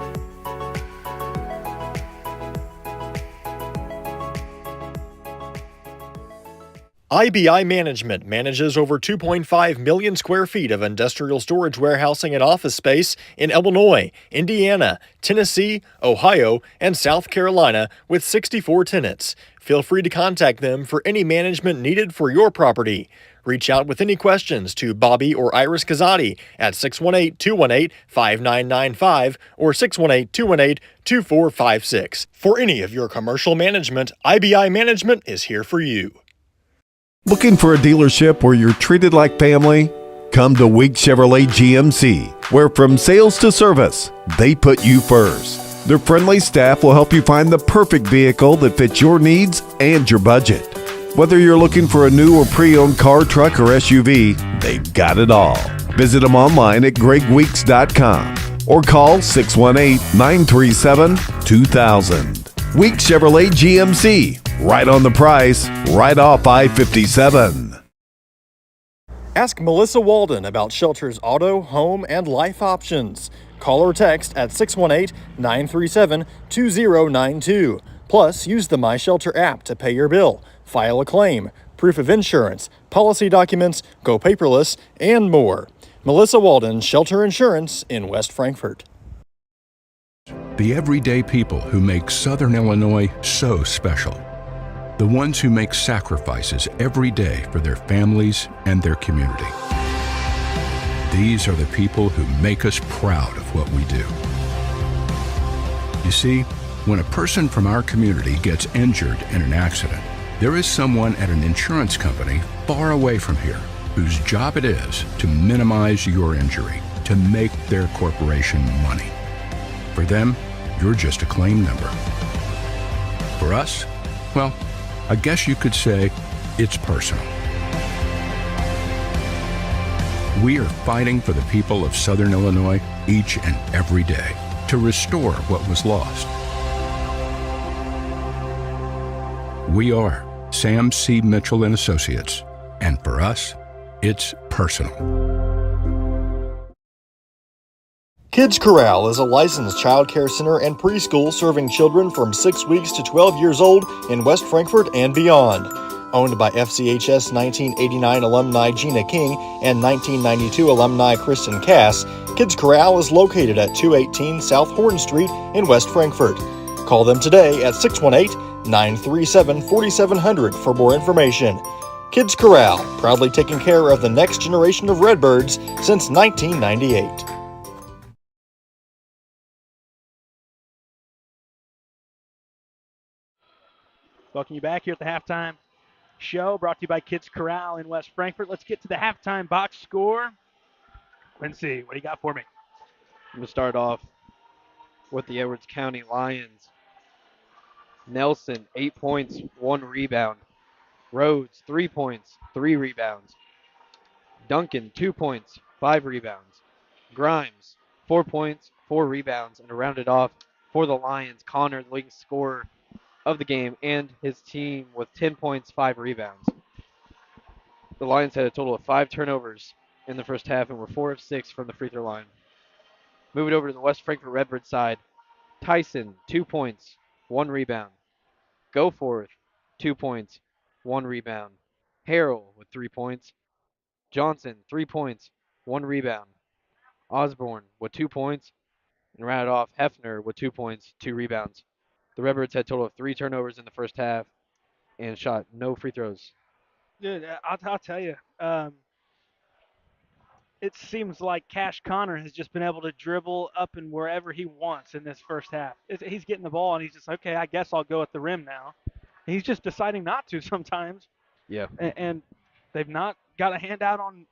IBI Management manages over 2.5 million square feet of industrial storage warehousing and office space in Illinois, Indiana, Tennessee, Ohio, and South Carolina with 64 tenants. Feel free to contact them for any management needed for your property. Reach out with any questions to Bobby or Iris Kazadi at 618-218-5995 or 618-218-2456. For any of your commercial management, IBI Management is here for you. Looking for a dealership where you're treated like family? Come to Weeks Chevrolet GMC, where from sales to service, they put you first. Their friendly staff will help you find the perfect vehicle that fits your needs and your budget. Whether you're looking for a new or pre-owned car, truck, or SUV, they've got it all. Visit them online at gregweeks.com or call 618-937-2000. Weeks Chevrolet GMC, right on the price, right off I-57. Ask Melissa Walden about Shelter's auto, home, and life options. Call or text at 618-937-2092. Plus, use the My Shelter app to pay your bill, file a claim, proof of insurance, policy documents, go paperless, and more. Melissa Walden, Shelter Insurance in West Frankfort. The everyday people who make Southern Illinois so special. The ones who make sacrifices every day for their families and their community. These are the people who make us proud of what we do. You see, when a person from our community gets injured in an accident, there is someone at an insurance company far away from here whose job it is to minimize your injury, to make their corporation money. For them, you're just a claim number. For us, well, I guess you could say it's personal. We are fighting for the people of Southern Illinois each and every day to restore what was lost. We are Sam C. Mitchell and Associates, and for us, it's personal. Kids Corral is a licensed child care center and preschool serving children from 6 weeks to 12 years old in West Frankfort and beyond. Owned by FCHS 1989 alumni Gina King and 1992 alumni Kristen Cass, Kids Corral is located at 218 South Horn Street in West Frankfort. Call them today at 618-937-4700 for more information. Kids Corral, proudly taking care of the next generation of Redbirds since 1998. Welcome you back here at the halftime show brought to you by Kids Corral in West Frankfort. Let's get to the halftime box score. Quincy, what do you got for me? I'm going to start off with the Edwards County Lions. Nelson, 8 points, 1 rebound. Rhodes, 3 points, 3 rebounds. Duncan, 2 points, 5 rebounds. Grimes, 4 points, 4 rebounds. And to round it off for the Lions, Connor, the leading scorer of the game, and his team with 10 points, 5 rebounds. The Lions had a total of 5 turnovers in the first half and were 4 of 6 from the free throw line. Moving over to the West Frankfort Redbird side, Tyson, 2 points, 1 rebound. Goforth, 2 points, 1 rebound. Harrell with 3 points. Johnson, 3 points, 1 rebound. Osborne with 2 points. And rounded off Hefner with 2 points, 2 rebounds. The Redbirds had a total of 3 turnovers in the first half and shot no free throws. Dude, I'll tell you, it seems like Cash Connor has just been able to dribble up and wherever he wants in this first half. He's getting the ball, and he's just, okay, I guess I'll go at the rim now. And he's just deciding not to sometimes. Yeah. And they've not got a handout on,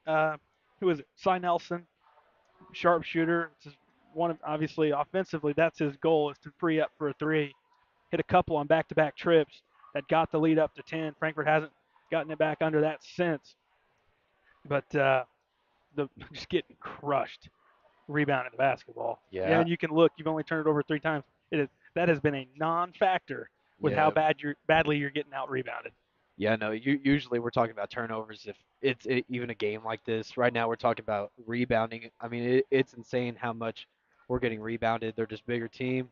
who is it, Cy Nelson, sharpshooter. It's one of, obviously, offensively, that's his goal, is to free up for a three. Hit a couple on back-to-back trips that got the lead up to 10. Frankfort hasn't gotten it back under that since. But just getting crushed rebounding the basketball. Yeah. And you can look, you've only turned it over 3 times. That has been a non-factor with how badly you're getting out-rebounded. Yeah, no, usually we're talking about turnovers if it's even a game like this. Right now we're talking about rebounding. I mean, it's insane how much we're getting rebounded. They're just a bigger team,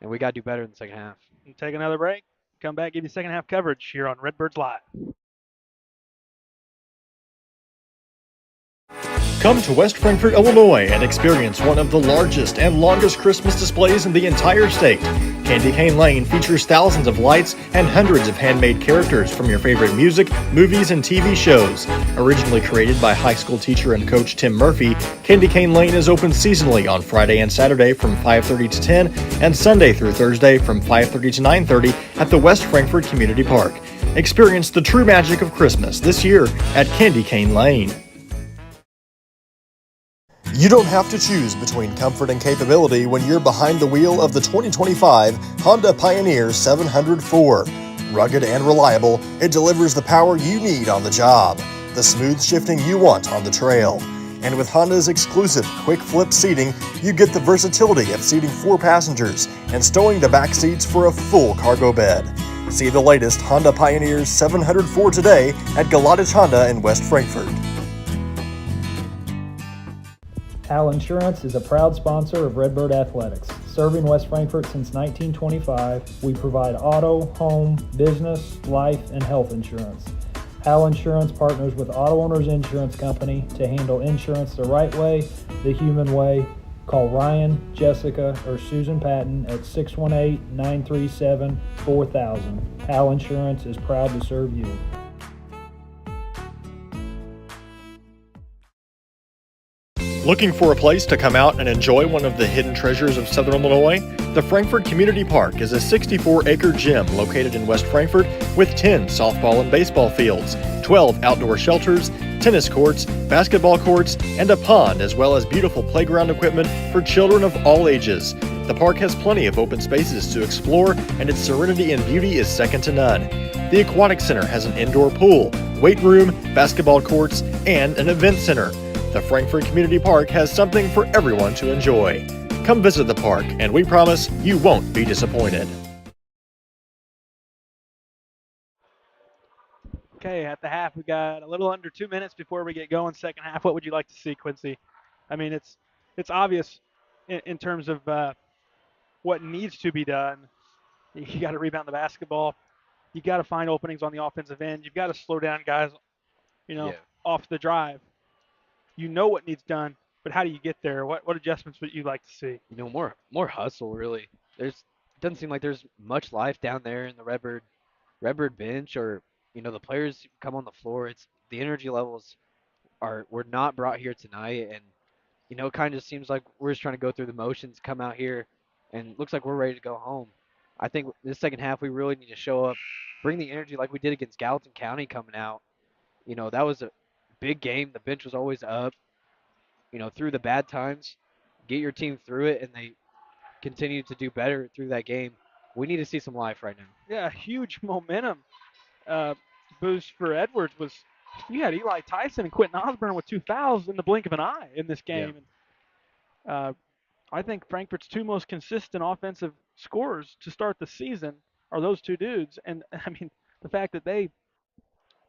and we got to do better in the second half. Take another break. Come back, give you second half coverage here on Redbirds Live. Come to West Frankfort, Illinois and experience one of the largest and longest Christmas displays in the entire state. Candy Cane Lane features thousands of lights and hundreds of handmade characters from your favorite music, movies, and TV shows. Originally created by high school teacher and coach Tim Murphy, Candy Cane Lane is open seasonally on Friday and Saturday from 5:30 to 10 and Sunday through Thursday from 5:30 to 9:30 at the West Frankfort Community Park. Experience the true magic of Christmas this year at Candy Cane Lane. You don't have to choose between comfort and capability when you're behind the wheel of the 2025 Honda Pioneer 704. Rugged and reliable, it delivers the power you need on the job, the smooth shifting you want on the trail. And with Honda's exclusive quick flip seating, you get the versatility of seating 4 passengers and stowing the back seats for a full cargo bed. See the latest Honda Pioneer 704 today at Galadich Honda in West Frankfort. Al Insurance is a proud sponsor of Redbird Athletics. Serving West Frankfort since 1925, we provide auto, home, business, life, and health insurance. Al Insurance partners with Auto Owners Insurance Company to handle insurance the right way, the human way. Call Ryan, Jessica, or Susan Patton at 618-937-4000. Al Insurance is proud to serve you. Looking for a place to come out and enjoy one of the hidden treasures of Southern Illinois? The Frankfort Community Park is a 64-acre gym located in West Frankfort with 10 softball and baseball fields, 12 outdoor shelters, tennis courts, basketball courts, and a pond, as well as beautiful playground equipment for children of all ages. The park has plenty of open spaces to explore, and its serenity and beauty is second to none. The Aquatic Center has an indoor pool, weight room, basketball courts, and an event center. The Frankfort Community Park has something for everyone to enjoy. Come visit the park, and we promise you won't be disappointed. Okay, at the half, we got a little under 2 minutes before we get going. Second half, what would you like to see, Quincy? I mean, it's obvious in terms of what needs to be done. You got to rebound the basketball. You got to find openings on the offensive end. You've got to slow down guys, off the drive. You know what needs done, but how do you get there? What adjustments would you like to see? More hustle really. Doesn't seem like there's much life down there in the Redbird bench, or the players who come on the floor. It's the energy levels were not brought here tonight, and it kind of just seems like we're just trying to go through the motions, come out here, and it looks like we're ready to go home. I think this second half we really need to show up, bring the energy like we did against Gallatin County coming out. That was a big game. The bench was always up. Through the bad times, get your team through it, and they continue to do better through that game. We need to see some life right now. Yeah, a huge momentum boost for Edwards was you had Eli Tyson and Quentin Osborne with 2 fouls in the blink of an eye in this game. Yeah. And, I think Frankfort's 2 most consistent offensive scorers to start the season are those 2 dudes. And, I mean, the fact that they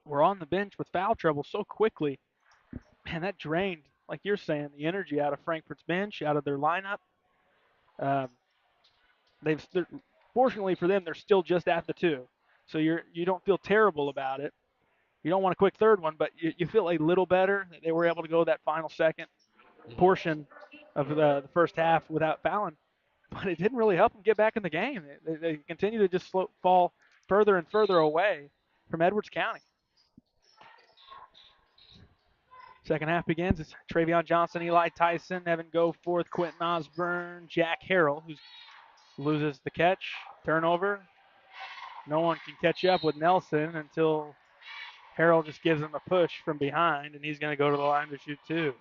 were on the bench with foul trouble so quickly, man, that drained, like you're saying, the energy out of Frankfort's bench, out of their lineup. Fortunately for them, they're still just at the 2. So you don't feel terrible about it. You don't want a quick third one, but you feel a little better that they were able to go that final second portion of the first half without fouling. But it didn't really help them get back in the game. They continue to just fall further and further away from Edwards County. Second half begins. It's Travion Johnson, Eli Tyson, Evan Goforth, Quentin Osborne, Jack Harrell, who loses the catch. Turnover. No one can catch up with Nelson until Harrell just gives him a push from behind, and he's going to go to the line to shoot 2.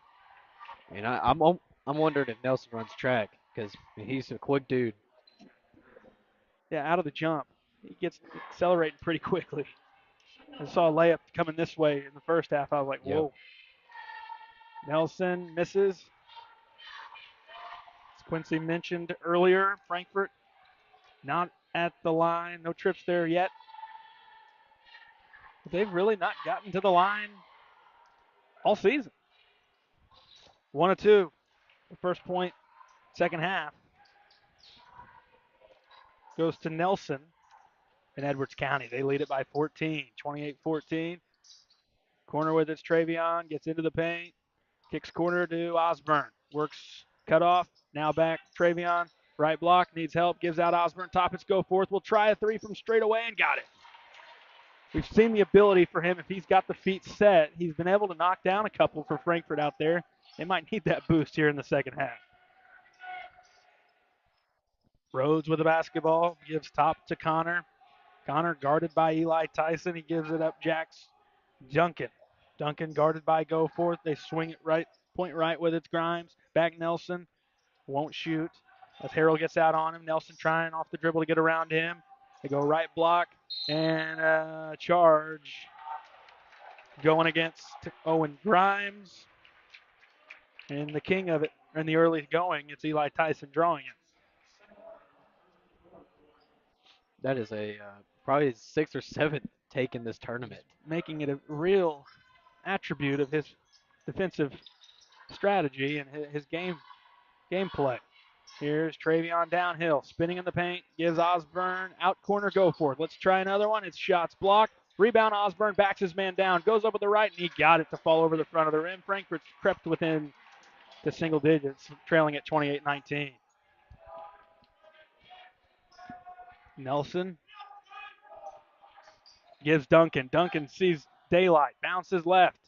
And I'm wondering if Nelson runs track, because he's a quick dude. Yeah, out of the jump. He gets accelerating pretty quickly. I saw a layup coming this way in the first half. I was like, whoa. Yep. Nelson misses. As Quincy mentioned earlier, Frankfort not at the line. No trips there yet. But they've really not gotten to the line all season. 1 of 2. The first point, second half, goes to Nelson in Edwards County. They lead it by 14, 28-14. Corner with it's Travion, gets into the paint, Kicks corner to Osborne. Works cutoff. Now back. Travion. Right block. Needs help. Gives out Osborne. Toppins go forth. Will try a three from straight away and got it. We've seen the ability for him. If he's got the feet set, he's been able to knock down a couple for Frankfort out there. They might need that boost here in the second half. Rhodes with the basketball. Gives top to Connor. Connor guarded by Eli Tyson. He gives it up. Jax Duncan. Duncan guarded by Goforth. They swing it right, point right with it's Grimes. Back Nelson. Won't shoot. As Harrell gets out on him. Nelson trying off the dribble to get around him. They go right block and charge going against Owen Grimes. And the king of it in the early going, it's Eli Tyson drawing it. That is a probably his 6th or 7th take in this tournament. Making it a real attribute of his defensive strategy and his gameplay. Here's Travion downhill, spinning in the paint, gives Osborne out corner, go for it. Let's try another one. It's shots blocked. Rebound, Osborne backs his man down, goes up with the right, and he got it to fall over the front of the rim. Frankfurt's crept within the single digits, trailing at 28-19. Nelson gives Duncan. Duncan sees daylight, bounces left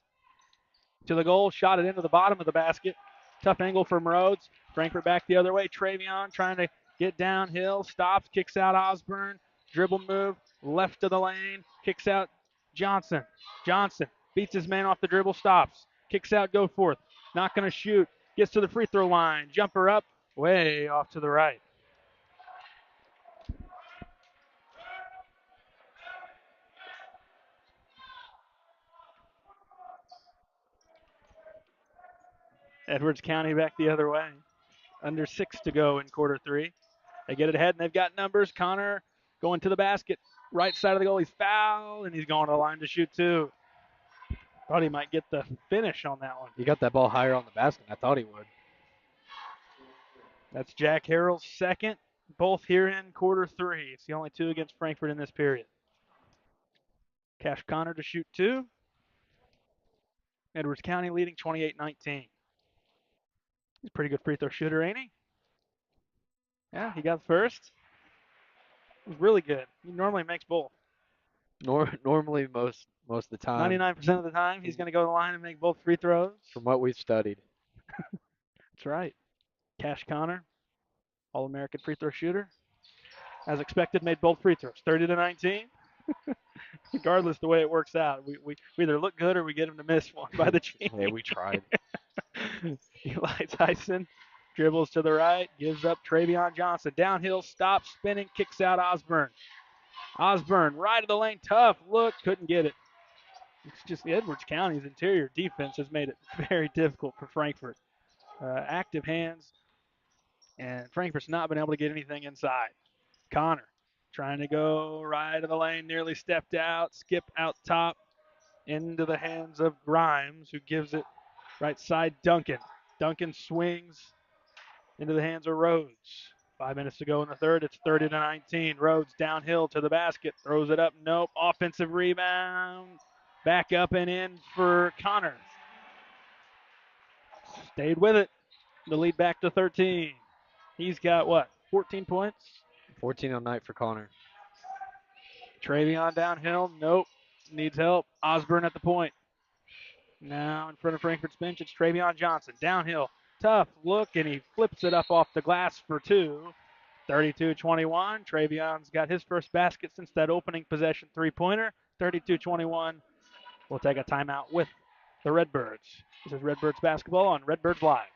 to the goal, shot it into the bottom of the basket. Tough angle from Rhodes. Frankfurt back the other way. Travion trying to get downhill, stops, kicks out Osborne. Dribble move, left of the lane, kicks out Johnson. Johnson beats his man off the dribble, stops, kicks out Goforth. Not going to shoot, gets to the free throw line. Jumper up, way off to the right. Edwards County back the other way. Under 6 to go in quarter 3. They get it ahead, and they've got numbers. Connor going to the basket. Right side of the goal, he's fouled, and he's going to the line to shoot two. Thought he might get the finish on that one. He got that ball higher on the basket. I thought he would. That's Jack Harrell's second, both here in quarter 3. It's the only 2 against Frankfurt in this period. Cash Connor to shoot 2. Edwards County leading 28-19. He's a pretty good free throw shooter, ain't he? Yeah, he got the first. It was really good. He normally makes both. Normally, most of the time. 99% of the time, he's going to go to the line and make both free throws. From what we've studied. That's right. Cash Connor, All-American free throw shooter. As expected, made both free throws, 30-19. Regardless the way it works out, we either look good or we get him to miss one by the team. Yeah, we tried. Eli Tyson dribbles to the right, gives up Travion Johnson. Downhill, stops, spinning, kicks out Osborne. Osborne, right of the lane, tough look, couldn't get it. It's just Edwards County's interior defense has made it very difficult for Frankfurt. Active hands, and Frankfurt's not been able to get anything inside. Connor trying to go right of the lane, nearly stepped out, skip out top into the hands of Grimes, who gives it right side Duncan. Duncan swings into the hands of Rhodes. 5 minutes to go in the third. It's 30-19. Rhodes downhill to the basket. Throws it up. Nope. Offensive rebound. Back up and in for Connor. Stayed with it. The lead back to 13. He's got what? 14 points? 14 on night for Connor. Travion downhill. Nope. Needs help. Osborne at the point. Now in front of Frankfurt's bench, it's Travion Johnson. Downhill. Tough look, and he flips it up off the glass for 2. 32-21. Travion's got his first basket since that opening possession three-pointer. 32-21. We'll take a timeout with the Redbirds. This is Redbirds basketball on Redbirds Live.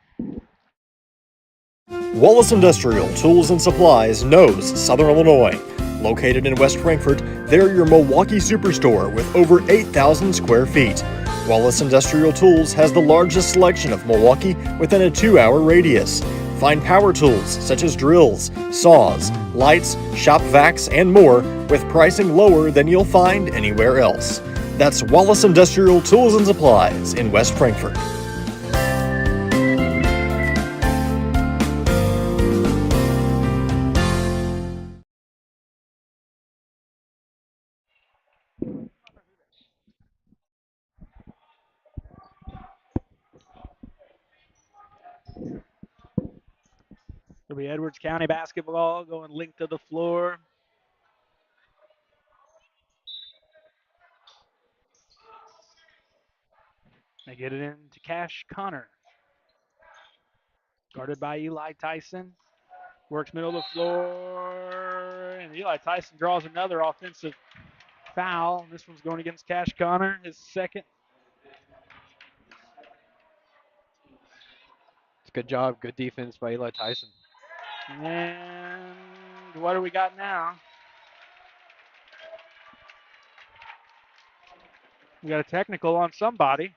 Wallace Industrial Tools and Supplies knows Southern Illinois. Located in West Frankfort, they're your Milwaukee superstore with over 8,000 square feet. Wallace Industrial Tools has the largest selection of Milwaukee within a 2-hour radius. Find power tools such as drills, saws, lights, shop vacs, and more with pricing lower than you'll find anywhere else. That's Wallace Industrial Tools and Supplies in West Frankfort. It'll be Edwards County basketball going length of the floor. They get it into Cash Connor. Guarded by Eli Tyson. Works middle of the floor. And Eli Tyson draws another offensive foul. This one's going against Cash Connor, his second. It's a good job. Good defense by Eli Tyson. And what do we got now? We got a technical on somebody.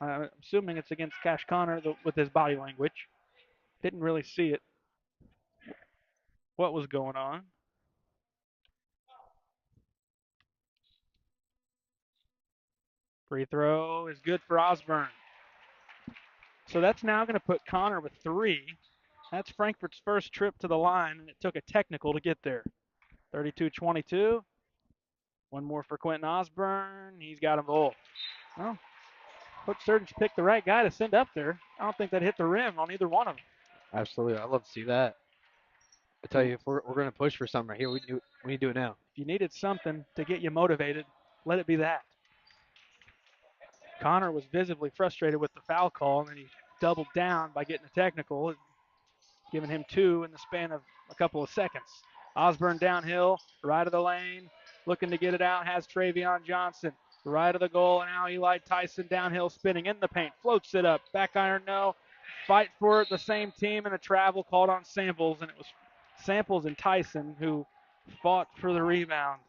I'm assuming it's against Cash Connor with his body language. Didn't really see it. What was going on? Free throw is good for Osborne. So that's now going to put Connor with 3. That's Frankfort's first trip to the line, and it took a technical to get there. 32-22. One more for Quentin Osborne. He's got them both. Well, Coach Surgeons picked the right guy to send up there. I don't think that hit the rim on either one of them. Absolutely. I'd love to see that. I tell you, if we're going to push for something right here, we need to do it now. If you needed something to get you motivated, let it be that. Connor was visibly frustrated with the foul call, and then he doubled down by getting a technical, giving him 2 in the span of a couple of seconds. Osborne downhill, right of the lane, looking to get it out, has Travion Johnson. Right of the goal, and now Eli Tyson downhill spinning in the paint. Floats it up. Back iron, no. Fight for it, the same team, and a travel called on Samples, and it was Samples and Tyson who fought for the rebound.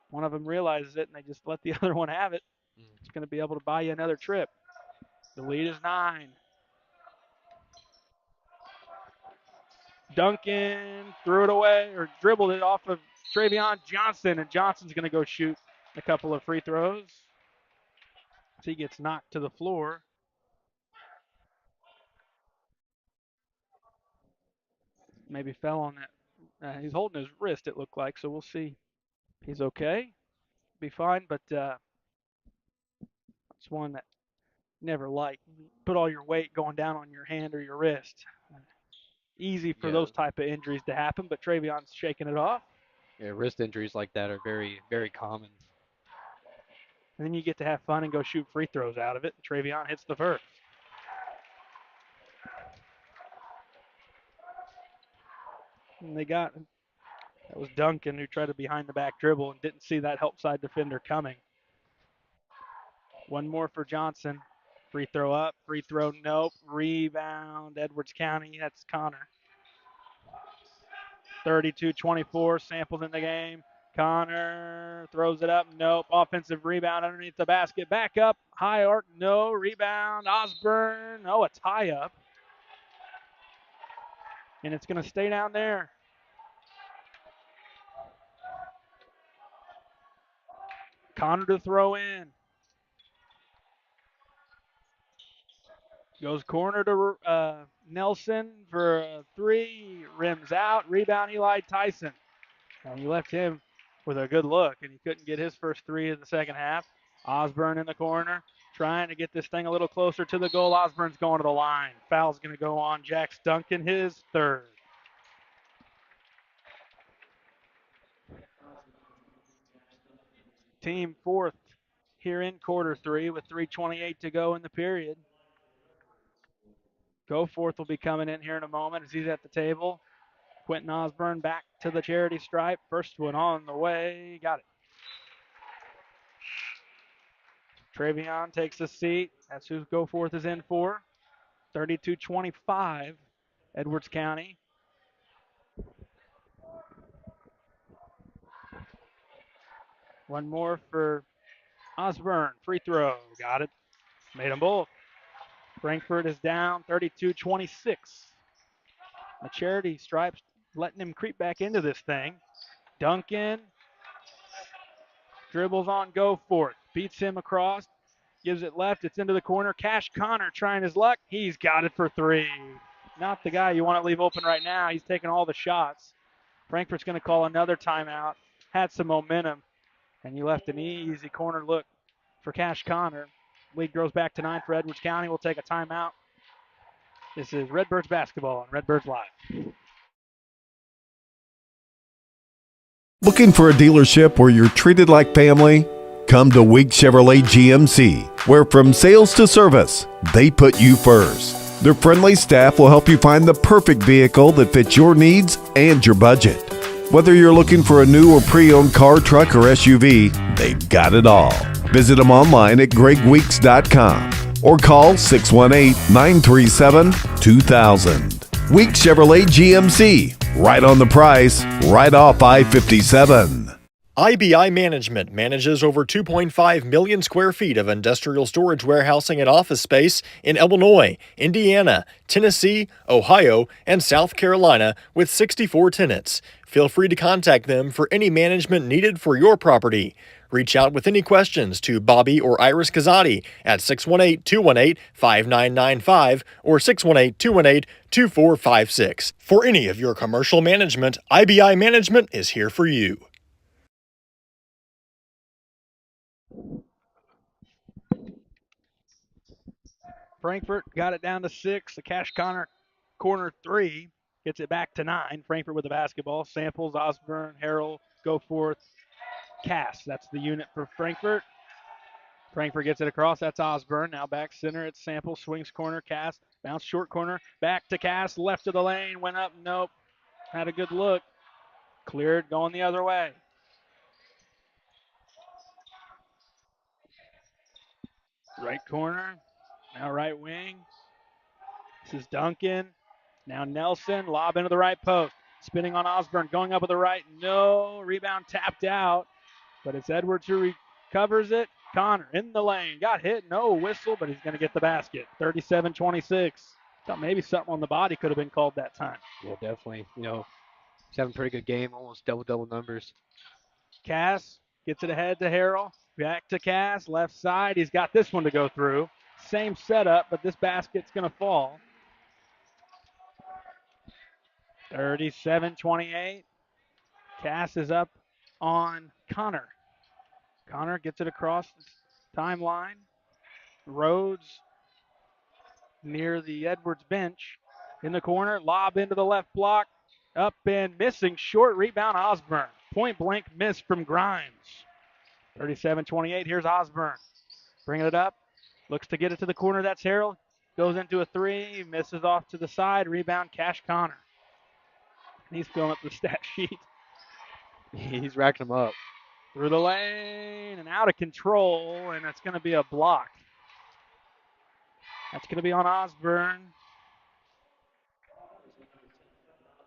One of them realizes it, and they just let the other one have it. It's going to be able to buy you another trip. The lead is 9. Duncan threw it away or dribbled it off of Travion Johnson, and Johnson's going to go shoot a couple of free throws. He gets knocked to the floor. Maybe fell on that. He's holding his wrist, it looked like, so we'll see. He's okay. Be fine, but it's one that never like. Put all your weight going down on your hand or your wrist. Easy for those type of injuries to happen, but Travion's shaking it off. Yeah, wrist injuries like that are very, very common. And then you get to have fun and go shoot free throws out of it. Travion hits the first. And that was Duncan who tried a behind the back dribble and didn't see that help side defender coming. One more for Johnson. Free throw up, free throw nope, rebound, Edwards County, that's Connor. 32-24, Samples in the game. Connor throws it up, nope. Offensive rebound underneath the basket, back up, high arc, no. Rebound, Osborne, a tie up. And it's going to stay down there. Connor to throw in. Goes corner to Nelson for a 3. Rims out. Rebound, Eli Tyson. And you left him with a good look, and he couldn't get his first 3 in the second half. Osborne in the corner, trying to get this thing a little closer to the goal. Osborne's going to the line. Foul's going to go on Jax Duncan, his 3rd. Team 4th here in quarter 3 with 3:28 to go in the period. Goforth will be coming in here in a moment as he's at the table. Quentin Osborne back to the charity stripe. First one on the way. Got it. Travion takes a seat. That's who Goforth is in for. 32-25, Edwards County. One more for Osborne. Free throw. Got it. Made them both. Frankfort is down 32-26. The charity stripes letting him creep back into this thing. Duncan dribbles on Goforth. Beats him across. Gives it left. It's into the corner. Cash Connor trying his luck. He's got it for 3. Not the guy you want to leave open right now. He's taking all the shots. Frankfort's going to call another timeout. Had some momentum. And you left an easy corner look for Cash Connor. Lead goes back to 9 for Edwards County. We'll take a timeout. This is Redbirds basketball on Redbirds Live. Looking for a dealership where you're treated like family? Come to Weeks Chevrolet GMC, where from sales to service, they put you first. Their friendly staff will help you find the perfect vehicle that fits your needs and your budget. Whether you're looking for a new or pre-owned car, truck, or SUV, they've got it all. Visit them online at gregweeks.com or call 618-937-2000. Weeks Chevrolet GMC, right on the price, right off I-57. IBI Management manages over 2.5 million square feet of industrial storage warehousing and office space in Illinois, Indiana, Tennessee, Ohio, and South Carolina with 64 tenants. Feel free to contact them for any management needed for your property. Reach out with any questions to Bobby or Iris Kazadi at 618-218-5995 or 618-218-2456. For any of your commercial management, IBI Management is here for you. Frankfort got it down to 6. The Cash Connor corner 3 gets it back to 9. Frankfort with the basketball. Samples, Osborne, Harrell, Goforth, Cass. That's the unit for Frankfort. Frankfort gets it across. That's Osborne. Now back center. It's Samples. Swings corner. Cass. Bounce short corner. Back to Cass. Left of the lane. Went up. Nope. Had a good look. Cleared. Going the other way. Right corner. Now right wing. This is Duncan. Now Nelson. Lob into the right post. Spinning on Osborne. Going up with the right. No. Rebound tapped out. But it's Edwards who recovers it. Connor in the lane. Got hit. No whistle, but he's going to get the basket. 37-26. Thought maybe something on the body could have been called that time. Yeah, definitely. He's having a pretty good game, almost double numbers. Cass gets it ahead to Harrell. Back to Cass. Left side. He's got this one to go through. Same setup, but this basket's going to fall. 37-28. Cass is up on Connor. Connor gets it across the timeline. Rhodes near the Edwards bench. In the corner, lob into the left block. Up and missing. Short rebound, Osborne. Point blank miss from Grimes. 37-28. Here's Osborne. Bringing it up. Looks to get it to the corner. That's Harrell. Goes into a three. Misses off to the side. Rebound, Cash Connor. He's filling up the stat sheet. He's racking them up. Through the lane and out of control, and it's going to be a block. That's going to be on Osborne.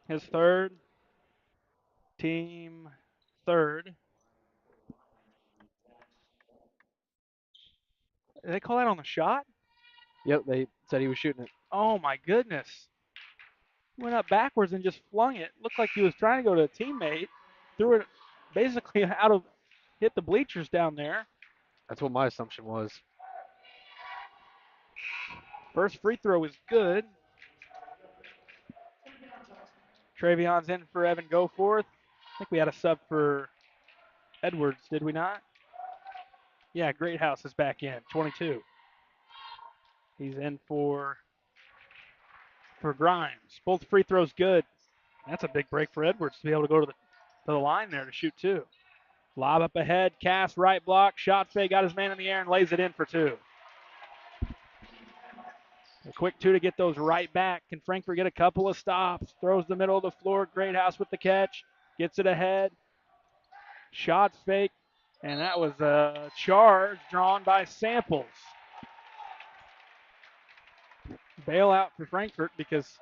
His third. Team third. Did they call that on the shot? Yep, they said he was shooting it. Oh, my goodness. Went up backwards and just flung it. Looked like he was trying to go to a teammate. Threw it basically hit the bleachers down there. That's what my assumption was. First free throw is good. Travion's in for Evan Goforth. I think we had a sub for Edwards, did we not? Yeah, Greathouse is back in, 22. He's in for Grimes. Both free throws good. That's a big break for Edwards to be able to go to the line there to shoot two. Lob up ahead, Cass, right block, shot fake, got his man in the air and lays it in for two. A quick two to get those right back. Can Frankfort get a couple of stops? Throws the middle of the floor. Greathouse with the catch. Gets it ahead. Shot fake. And that was a charge drawn by Samples. Bailout for Frankfort because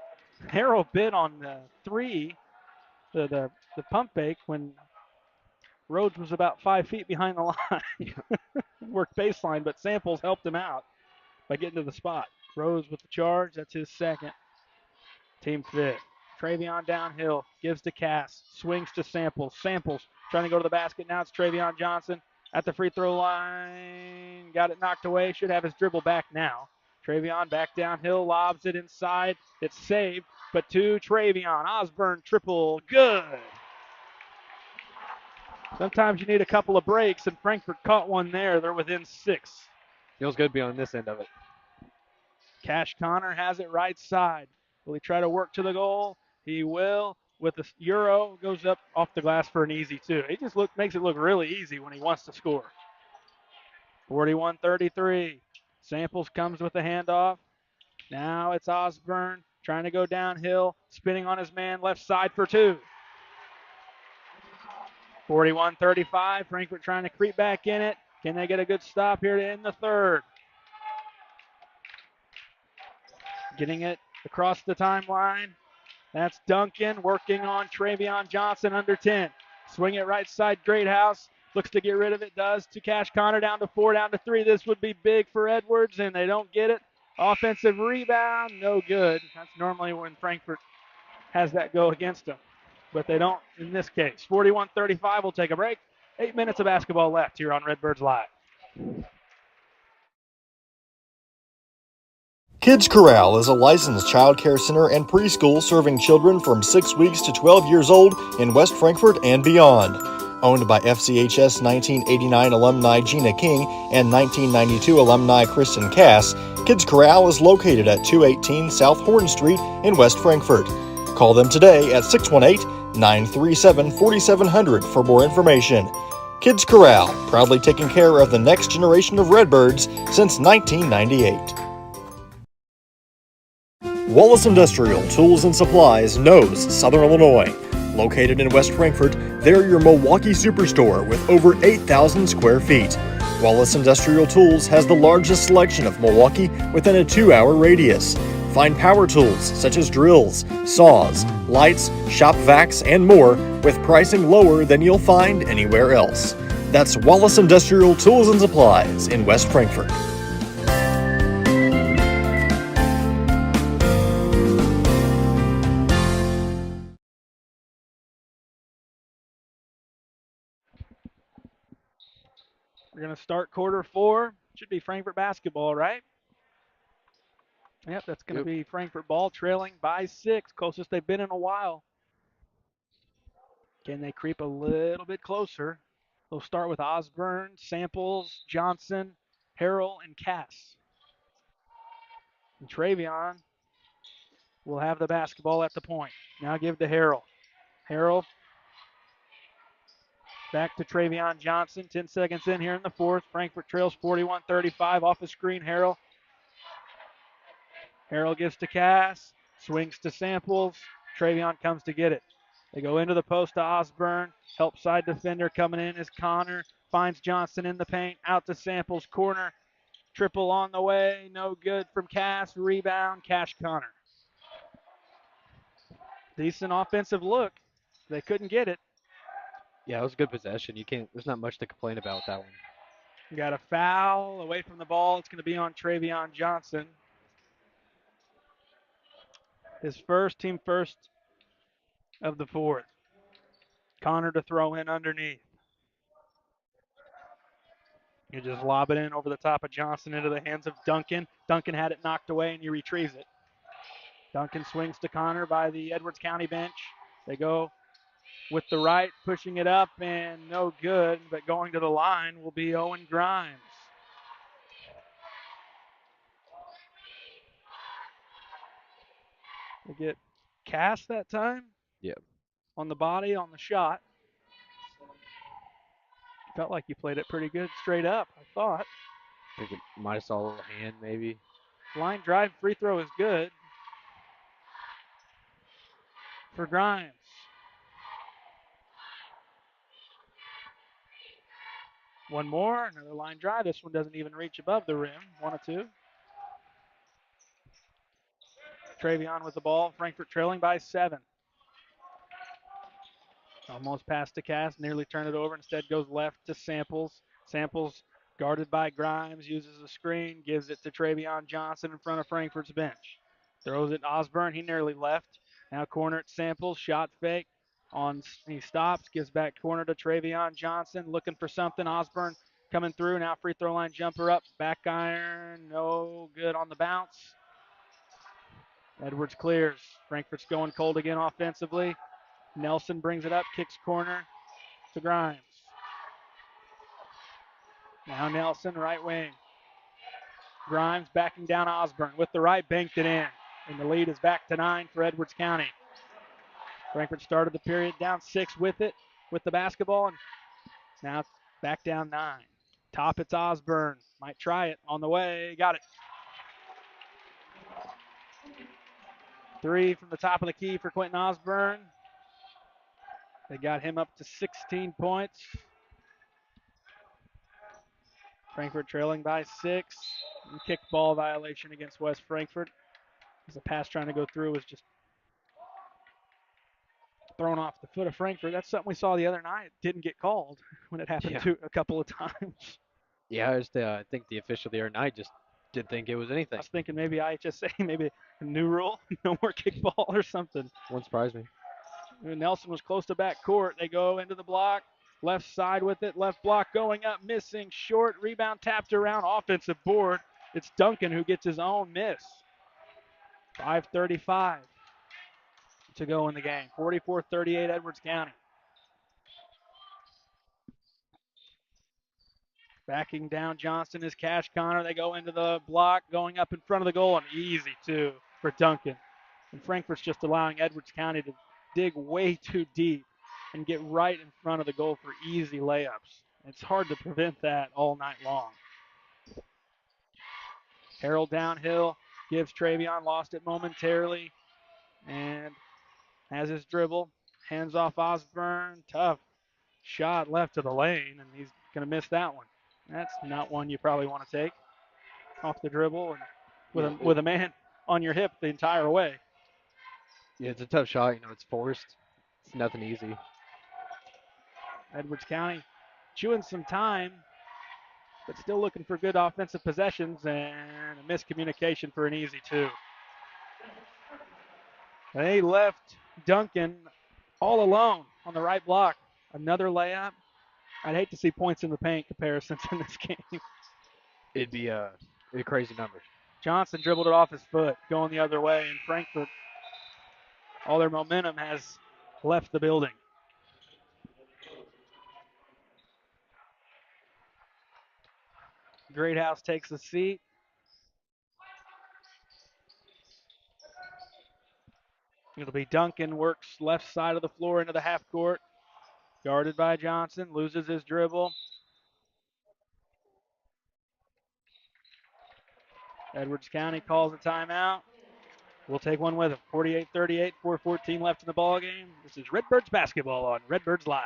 Harrell bid on the three, the pump fake when Rhodes was about 5 feet behind the line. Worked baseline, but Samples helped him out by getting to the spot. Rose with the charge. That's his second. Team fifth. Travion downhill. Gives to Cass. Swings to Samples. Samples trying to go to the basket. Now it's Travion Johnson at the free throw line. Got it knocked away. Should have his dribble back now. Travion back downhill. Lobs it inside. It's saved. But to Travion. Osborne triple. Good. Sometimes you need a couple of breaks, and Frankfort caught one there. They're within 6. Feels good to be on this end of it. Cash Connor has it right side. Will he try to work to the goal? He will. With the Euro, goes up off the glass for an easy two. He just makes it look really easy when he wants to score. 41-33. Samples comes with the handoff. Now it's Osborne trying to go downhill, spinning on his man left side for two. 41-35. Frankfort trying to creep back in it. Can they get a good stop here to end the third? Getting it across the timeline. That's Duncan working on Travion Johnson under 10. Swing it right side, Greathouse. Looks to get rid of it, does to Cash Connor, down to 4, down to 3. This would be big for Edwards, and they don't get it. Offensive rebound, no good. That's normally when Frankfort has that go against them, but they don't in this case. 41-35, we'll take a break. 8 minutes of basketball left here on Redbirds Live. Kids Corral is a licensed child care center and preschool serving children from 6 weeks to 12 years old in West Frankfort and beyond. Owned by FCHS 1989 alumni Gina King and 1992 alumni Kristen Cass, Kids Corral is located at 218 South Horn Street in West Frankfort. Call them today at 618-937-4700 for more information. Kids Corral, proudly taking care of the next generation of Redbirds since 1998. Wallace Industrial Tools and Supplies knows Southern Illinois. Located in West Frankfort, they're your Milwaukee superstore with over 8,000 square feet. Wallace Industrial Tools has the largest selection of Milwaukee within a 2-hour radius. Find power tools such as drills, saws, lights, shop vacs, and more with pricing lower than you'll find anywhere else. That's Wallace Industrial Tools and Supplies in West Frankfort. We're going to start quarter 4. Should be Frankfort basketball, right? Yep, that's going to be Frankfort ball, trailing by 6. Closest they've been in a while. Can they creep a little bit closer? They'll start with Osborne, Samples, Johnson, Harrell, and Cass. And Travion will have the basketball at the point. Now give to Harrell. Harrell back to Travion Johnson. 10 seconds in here in the fourth. Frankfort trails 41-35 off the screen. Harrell gives to Cass. Swings to Samples. Travion comes to get it. They go into the post to Osborne. Help side defender coming in is Connor. Finds Johnson in the paint. Out to Samples. Corner. Triple on the way. No good from Cass. Rebound. Cash Connor. Decent offensive look. They couldn't get it. Yeah, it was a good possession. There's not much to complain about with that one. We got a foul away from the ball. It's going to be on Travion Johnson. His team first of the fourth. Connor to throw in underneath. You just lob it in over the top of Johnson into the hands of Duncan. Duncan had it knocked away, and he retrieves it. Duncan swings to Connor by the Edwards County bench. They go with the right, pushing it up, and no good. But going to the line will be Owen Grimes. They get Cass that time. Yep. On the body, on the shot. Felt like he played it pretty good straight up, I thought. I think it might have saw a little hand, maybe. Line drive free throw is good for Grimes. One more, another line drive. This one doesn't even reach above the rim. 1 or 2. Travion with the ball. Frankfort trailing by 7. Almost past to Cass, nearly turned it over. Instead goes left to Samples. Samples guarded by Grimes, uses the screen, gives it to Travion Johnson in front of Frankfort's bench. Throws it to Osborne. He nearly left. Now corner at Samples. Shot fake. He stops, gives back corner to Travion Johnson. Looking for something. Osborne coming through. Now free throw line jumper up. Back iron. No good on the bounce. Edwards clears. Frankfort's going cold again offensively. Nelson brings it up, kicks corner to Grimes. Now Nelson, right wing. Grimes backing down Osborne with the right, banked it in. And the lead is back to 9 for Edwards County. Frankfort started the period down 6 with the basketball, and now it's back down 9. Top, it's Osborne. Might try it on the way. Got it. 3 from the top of the key for Quentin Osborne. They got him up to 16 points. Frankfort trailing by 6. Kickball violation against West Frankfort. As the pass trying to go through was just thrown off the foot of Frankfort. That's something we saw the other night. It didn't get called when it happened a couple of times. Yeah, I think the official the other night just didn't think it was I anything. was thinking maybe IHSA, maybe a new rule, no more kickball or something. Wouldn't surprise me. Nelson was close to back court. They go into the block. Left side with it. Left block going up, missing. Short rebound tapped around. Offensive board. It's Duncan who gets his own miss. 5:35 to go in the game. 44-38 Edwards County. Backing down Johnston is Cash Connor. They go into the block, going up in front of the goal, and easy too for Duncan. And Frankfort's just allowing Edwards County to dig way too deep and get right in front of the goal for easy layups. It's hard to prevent that all night long. Harold downhill, gives Travion, lost it momentarily, and has his dribble. Hands off Osborne, tough shot left to the lane, and he's going to miss that one. That's not one you probably want to take off the dribble and with a man on your hip the entire way. Yeah, it's a tough shot. It's forced. It's nothing easy. Edwards County chewing some time, but still looking for good offensive possessions, and a miscommunication for an easy 2. They left Duncan all alone on the right block. Another layup. I'd hate to see points in the paint comparisons in this game. It'd be a crazy number. Johnson dribbled it off his foot, going the other way, and Frankfort, all their momentum has left the building. Greathouse takes a seat. It'll be Duncan, works left side of the floor into the half court. Guarded by Johnson, loses his dribble. Edwards County calls a timeout. We'll take one with him. 48-38, 4:14 left in the ball game. This is Redbirds basketball on Redbirds Live.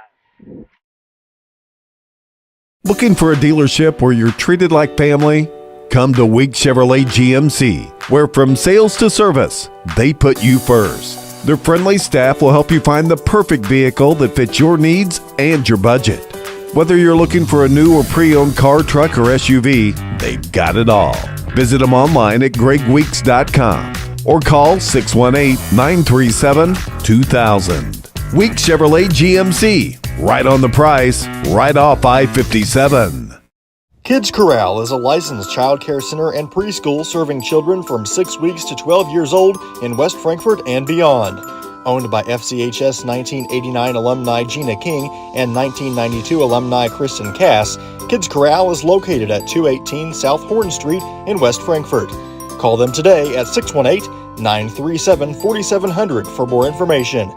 Looking for a dealership where you're treated like family? Come to Week Chevrolet GMC, where from sales to service, they put you first. Their friendly staff will help you find the perfect vehicle that fits your needs and your budget. Whether you're looking for a new or pre-owned car, truck, or SUV, they've got it all. Visit them online at gregweeks.com or call 618-937-2000. Week Chevrolet GMC, right on the price, right off I-57. Kids Corral is a licensed child care center and preschool serving children from 6 weeks to 12 years old in West Frankfort and beyond. Owned by FCHS 1989 alumni Gina King and 1992 alumni Kristen Cass, Kids Corral is located at 218 South Horn Street in West Frankfort. Call them today at 618-937-4700 for more information.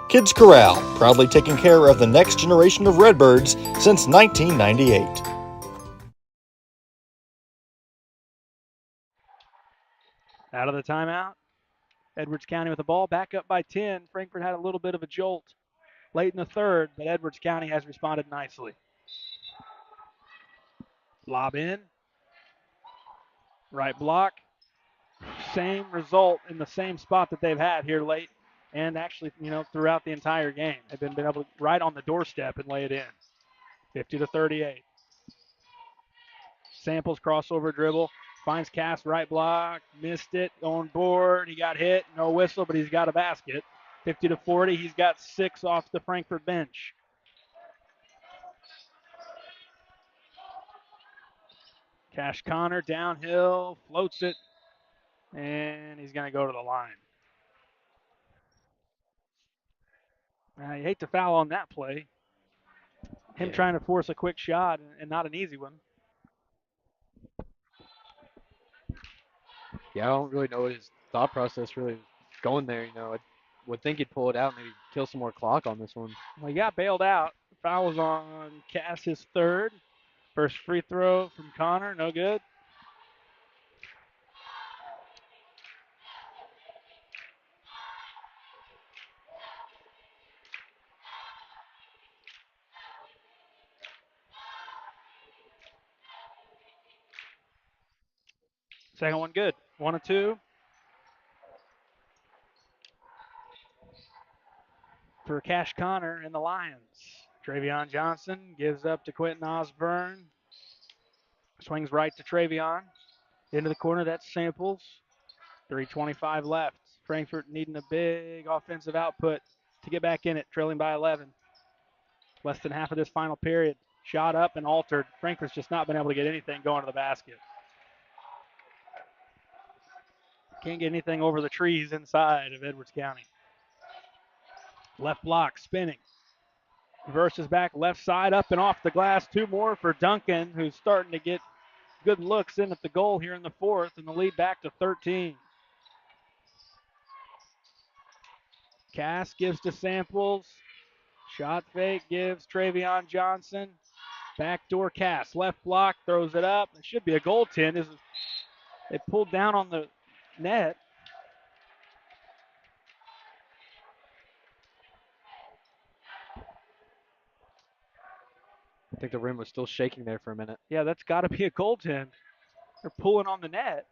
Kids Corral, proudly taking care of the next generation of Redbirds since 1998. Out of the timeout. Edwards County with the ball, back up by 10. Frankfort had a little bit of a jolt late in the third, but Edwards County has responded nicely. Lob in. Right block. Same result in the same spot that they've had here late and actually, throughout the entire game. They've been able to right on the doorstep and lay it in. 50-38. Samples crossover dribble. Finds Cass, right block, missed it, on board. He got hit, no whistle, but he's got a basket. 50-40, he's got 6 off the Frankfort bench. Cash Connor downhill, floats it, and he's going to go to the line. You hate to foul on that play. Him trying to force a quick shot and not an easy one. Yeah, I don't really know what his thought process really was going there. I would think he'd pull it out, maybe kill some more clock on this one. Well, he got bailed out. Foul was on Cass, his third. First free throw from Connor, no good. Second one good. 1 and 2. For Cash Connor and the Lions. Travion Johnson gives up to Quentin Osborne. Swings right to Travion. Into the corner, that's Samples. 3:25 left. Frankfort needing a big offensive output to get back in it, trailing by 11. Less than half of this final period. Shot up and altered. Frankfort's just not been able to get anything going to the basket. Can't get anything over the trees inside of Edwards County. Left block spinning. Reverses back left side up and off the glass. 2 more for Duncan, who's starting to get good looks in at the goal here in the fourth, and the lead back to 13. Cass gives to Samples. Shot fake gives Travion Johnson. Backdoor Cass. Left block, throws it up. It should be a goaltend. They pulled down on the net. I think the rim was still shaking there for a minute. Yeah, that's got to be a goaltend. They're pulling on the net.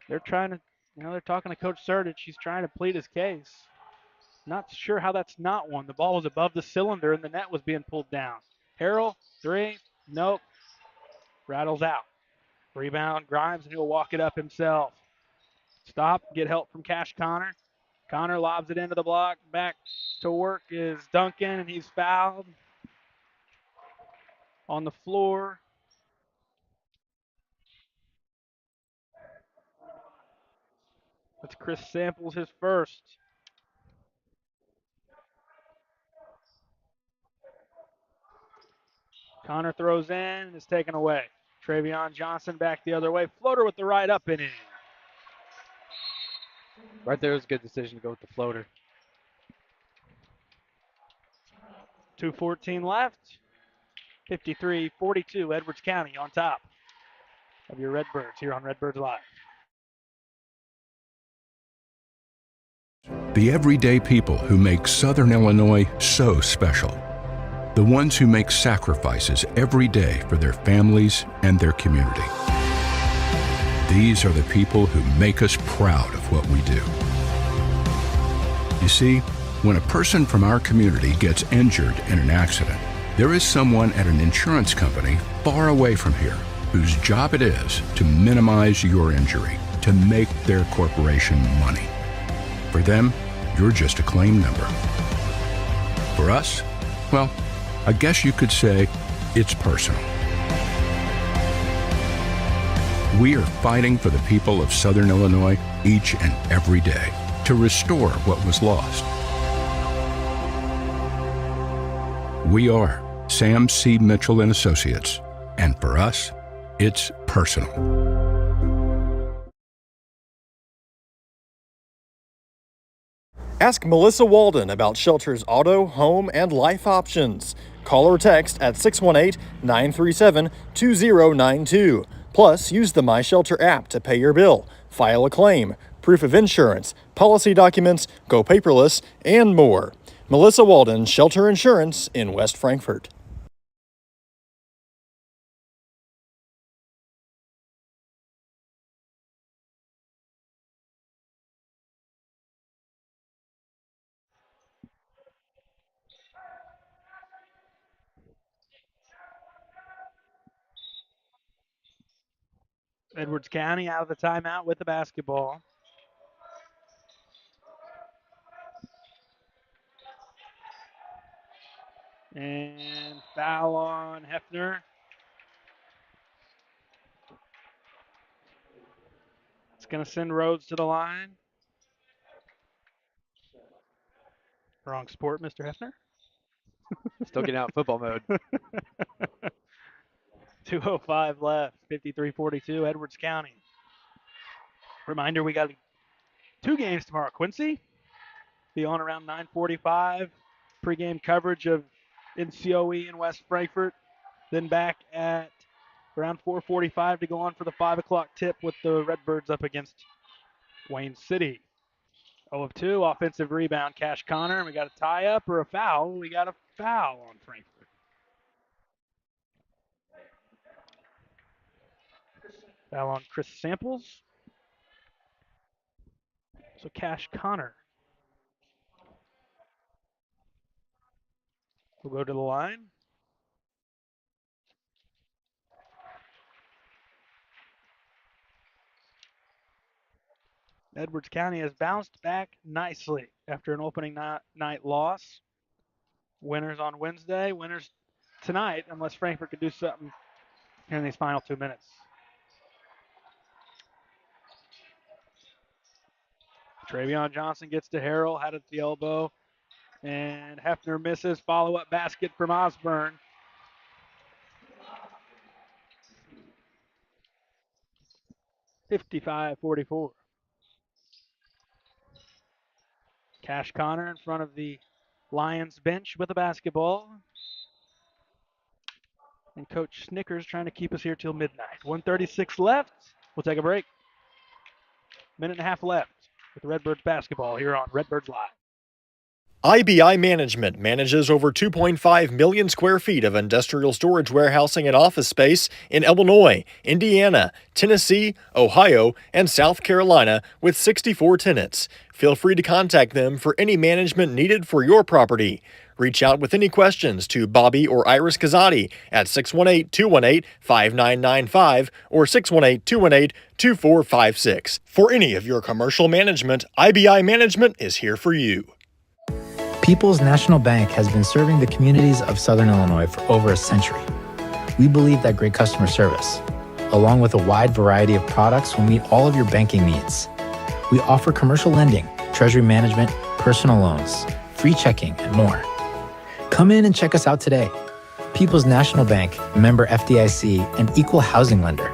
They're trying to, they're talking to Coach Surdich. He's trying to plead his case. Not sure how that's not one. The ball was above the cylinder and the net was being pulled down. Harrell, 3, nope. Rattles out. Rebound, Grimes, and he'll walk it up himself. Stop, get help from Cash Connor. Connor lobs it into the block. Back to work is Duncan, and he's fouled. On the floor. That's Chris Samples, his first. Connor throws in and is taken away. Travion Johnson back the other way. Floater with the right up and in. Right there was a good decision to go with the floater. 2:14 left. 53-42, Edwards County on top of your Redbirds here on Redbirds Live. The everyday people who make Southern Illinois so special. The ones who make sacrifices every day for their families and their community. These are the people who make us proud of what we do. You see, when a person from our community gets injured in an accident, there is someone at an insurance company far away from here whose job it is to minimize your injury, to make their corporation money. For them, you're just a claim number. For us, well, I guess you could say it's personal. We are fighting for the people of Southern Illinois each and every day to restore what was lost. We are Sam C. Mitchell and Associates, and for us, it's personal. Ask Melissa Walden about Shelter's auto, home, and life options. Call or text at 618-937-2092. Plus, use the MyShelter app to pay your bill, file a claim, proof of insurance, policy documents, go paperless, and more. Melissa Walden, Shelter Insurance in West Frankfort. Edwards County out of the timeout with the basketball. And foul on Hefner. It's going to send Rhodes to the line. Wrong sport, Mr. Hefner. Still getting out of football mode. 2:05 left, 53-42, Edwards County. Reminder, we got 2 games tomorrow. Quincy be on around 9:45. Pregame coverage of NCOE in West Frankfort. Then back at around 4:45 to go on for the 5 o'clock tip with the Redbirds up against Wayne City. 0 of 2, offensive rebound, Cash Connor. And we got a tie up or a foul. We got a foul on Frankfort. Foul on Chris Samples. So Cash Connor will go to the line. Edwards County has bounced back nicely after an opening night loss. Winners on Wednesday, winners tonight, unless Frankfort could do something in these final 2 minutes. Travion Johnson gets to Harrell, had it at the elbow, and Hefner misses. Follow-up basket from Osborne. (55-44). Cash Connor in front of the Lions bench with a basketball. And Coach Snickers trying to keep us here till midnight. 1:36 left. We'll take a break. Minute and a half left with Redbirds basketball here on Redbirds Live. IBI Management manages over 2.5 million square feet of industrial storage warehousing and office space in Illinois, Indiana, Tennessee, Ohio, and South Carolina with 64 tenants. Feel free to contact them for any management needed for your property. Reach out with any questions to Bobby or Iris Kazadi at 618-218-5995 or 618-218-2456. For any of your commercial management, IBI Management is here for you. People's National Bank has been serving the communities of Southern Illinois for over a century. We believe that great customer service, along with a wide variety of products, will meet all of your banking needs. We offer commercial lending, treasury management, personal loans, free checking, and more. Come in and check us out today. People's National Bank, member FDIC, and equal housing lender.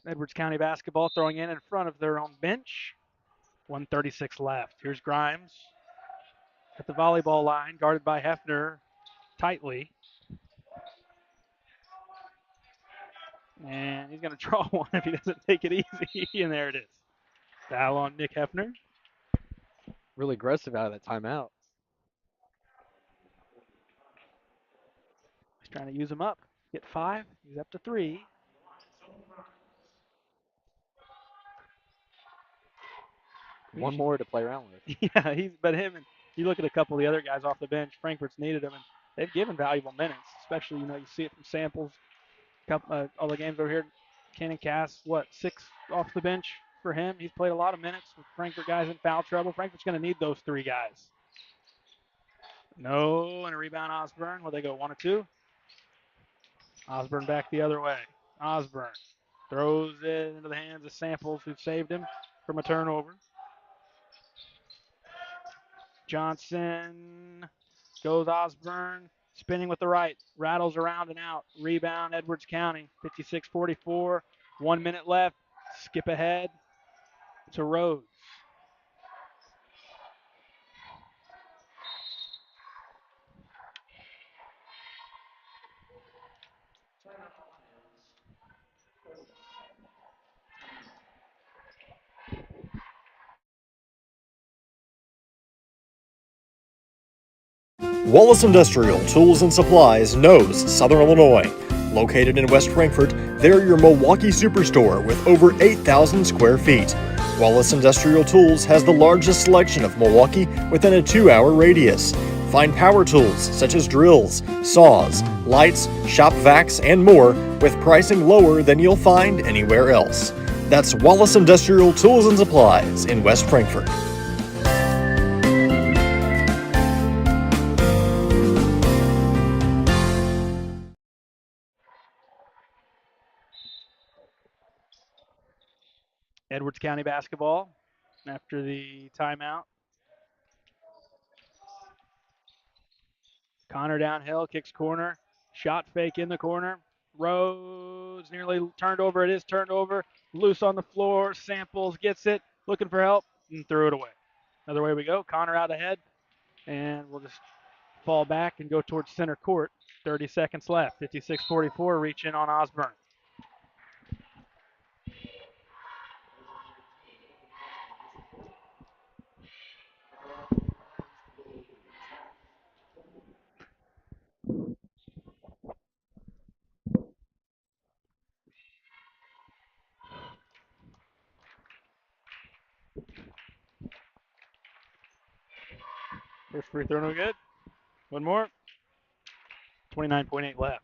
Edwards County basketball throwing in front of their own bench. 1:36 left. Here's Grimes at the volleyball line, guarded by Hefner tightly. And he's going to draw one if he doesn't take it easy. And there it is. Foul on Nick Hefner. Really aggressive out of that timeout. He's trying to use him up. Get 5. He's up to 3. One more to play around with. Yeah, but him and you look at a couple of the other guys off the bench. Frankfort's needed them, and they've given valuable minutes. Especially, you see it from Samples. All the games over here, Cannon Cass, 6 off the bench for him. He's played a lot of minutes with Frankfort guys in foul trouble. Frankfort's going to need those 3 guys. No, and a rebound Osborne. Will they go 1 or 2? Osborne back the other way. Osborne throws it into the hands of Samples, who saved him from a turnover. Johnson goes Osborne, spinning with the right, rattles around and out. Rebound, Edwards County, 56-44. 1 minute left. Skip ahead to Rhodes. Wallace Industrial Tools and Supplies knows Southern Illinois. Located in West Frankfort, they're your Milwaukee superstore with over 8,000 square feet. Wallace Industrial Tools has the largest selection of Milwaukee within a 2-hour radius. Find power tools such as drills, saws, lights, shop vacs, and more with pricing lower than you'll find anywhere else. That's Wallace Industrial Tools and Supplies in West Frankfort. Edwards County basketball after the timeout. Connor downhill, kicks corner, shot fake in the corner. Rhodes nearly turned over. It is turned over. Loose on the floor. Samples gets it, looking for help, and threw it away. Another way we go. Connor out ahead, and we'll just fall back and go towards center court. 30 seconds left. 56-44, reach in on Osborne. First free throw no good. One more. 29.8 left.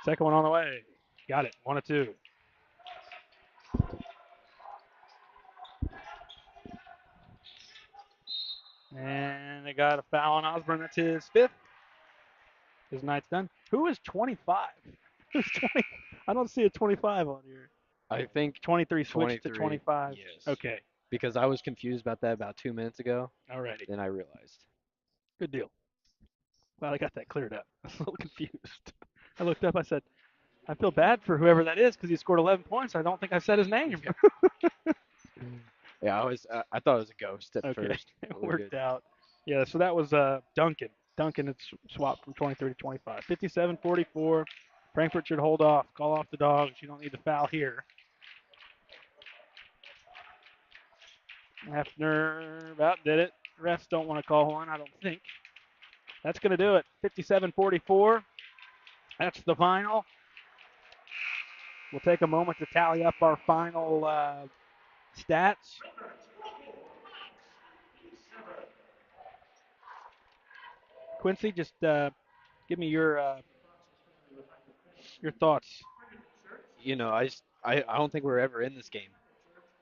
Second one on the way. Got it. 1 of 2. And they got a foul on Osborne. That's his 5th. His night's done. Who is 25? Who's 20? I don't see a 25 on here. I think 23 switched to 23, 25. yes. Okay. Because I was confused about that about 2 minutes ago. Alrighty. Then I realized. Good deal. Glad I got that cleared up. I was a little confused. I looked up. I said, I feel bad for whoever that is because he scored 11 points. I don't think I said his name. Yeah, I thought it was a ghost at Okay. first. It We're worked good. out. Yeah, so that was Duncan. Duncan had swapped from 23 to 25. 57-44. Frankfurt should hold off. Call off the dogs. You don't need the foul here. Hefner about did it. Refs don't want to call one, I don't think. That's going to do it. 57-44. That's the final. We'll take a moment to tally up our final stats. Quincy, just give me your thoughts. You know, I don't think we were ever in this game.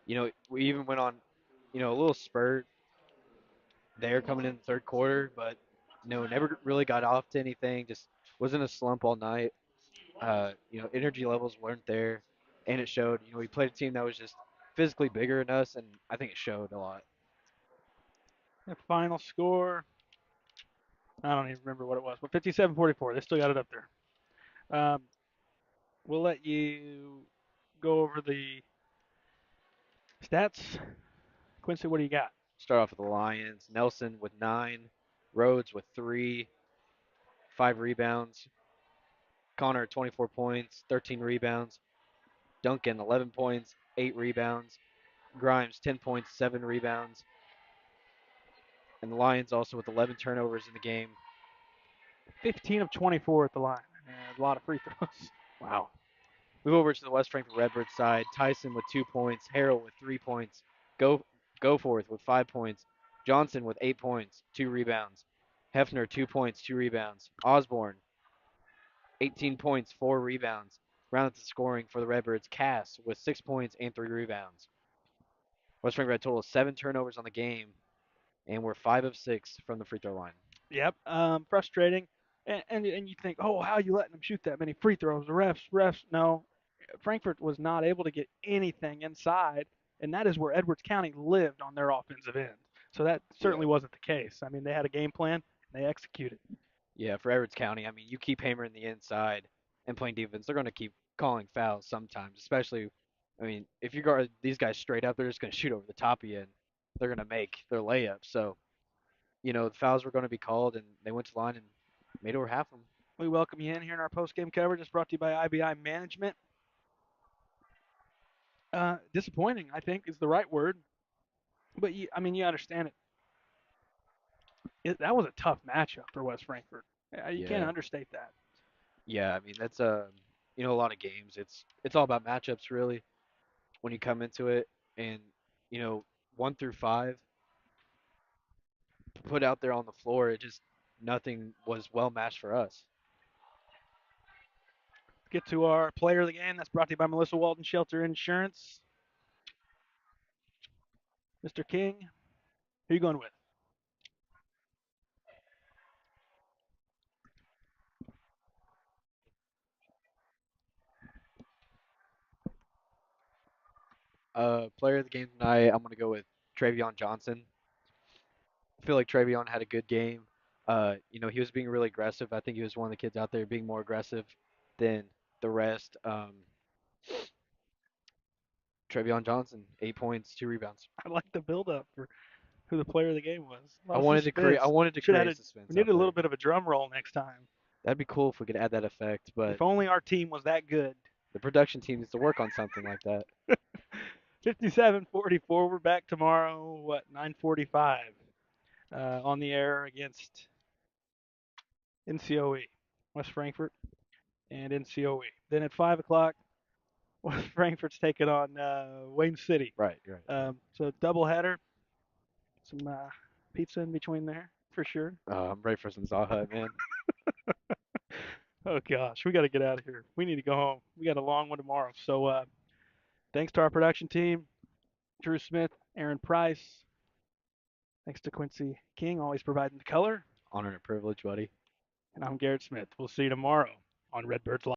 You know, we even went on, a little spurt there coming in the third quarter, but never really got off to anything. Just was in a slump all night. Energy levels weren't there, and it showed. We played a team that was just physically bigger than us, and I think it showed a lot. The final score, I don't even remember what it was, but 57-44. They still got it up there. We'll let you go over the stats. Quincy, what do you got? Start off with the Lions. Nelson with 9, Rhodes with 3, 5 rebounds. Connor 24 points, 13 rebounds. Duncan 11 points, 8 rebounds. Grimes 10 points, 7 rebounds. And the Lions also with 11 turnovers in the game. 15 of 24 at the line. A lot of free throws. Wow. Move over to the West Frankfort Redbirds side. Tyson with 2 points, Harrell with 3 points, Goforth with 5 points, Johnson with 8 points, 2 rebounds, Hefner 2 points, 2 rebounds, Osborne 18 points, 4 rebounds. Rounded the scoring for the Redbirds. Cass with 6 points and 3 rebounds. West Frankfort had a total of 7 turnovers on the game, and we're 5 of 6 from the free throw line. Yep, frustrating. And you think, oh, how are you letting them shoot that many free throws? The refs. No, Frankfurt was not able to get anything inside, and that is where Edwards County lived on their offensive end. So that certainly wasn't the case. I mean, they had a game plan, and they executed. Yeah, for Edwards County, I mean, you keep hammering the inside and playing defense, they're going to keep calling fouls sometimes, especially, I mean, if you guard these guys straight up, they're just going to shoot over the top of you, and they're going to make their layup. So, the fouls were going to be called, and they went to the line and made over half of them. We welcome you in here in our post-game coverage. It's brought to you by IBI Management. Disappointing, I think, is the right word. But, you understand it. That was a tough matchup for West Frankfurt. You can't understate that. Yeah, I mean, that's a lot of games. It's all about matchups, really, when you come into it. And, 1 through 5, put out there on the floor, nothing was well matched for us. Get to our player of the game. That's brought to you by Melissa Walton Shelter Insurance. Mr. King, who are you going with? Player of the game tonight, I'm gonna go with Travion Johnson. I feel like Travion had a good game. He was being really aggressive. I think he was one of the kids out there being more aggressive than the rest. Travion Johnson, 8 points, 2 rebounds. I like the build-up for who the player of the game was. I wanted to create. I wanted to Should have create had suspense. we needed out a little there. bit of a drum roll next time. That'd be cool if we could add that effect, but If only our team was that good. the production team needs to work on something like that. 57-44. We're back tomorrow. 9:45 on the air against NCOE, West Frankfort, and NCOE. Then at 5 o'clock, West Frankfort's taking on Wayne City. Right. So doubleheader. Some pizza in between there for sure. I'm ready for some Zaha, man. Oh gosh, we got to get out of here. We need to go home. We got a long one tomorrow. So thanks to our production team, Drew Smith, Aaron Price. Thanks to Quincy King, always providing the color. Honor and a privilege, buddy. And I'm Garrett Smith. We'll see you tomorrow on Redbirds Live.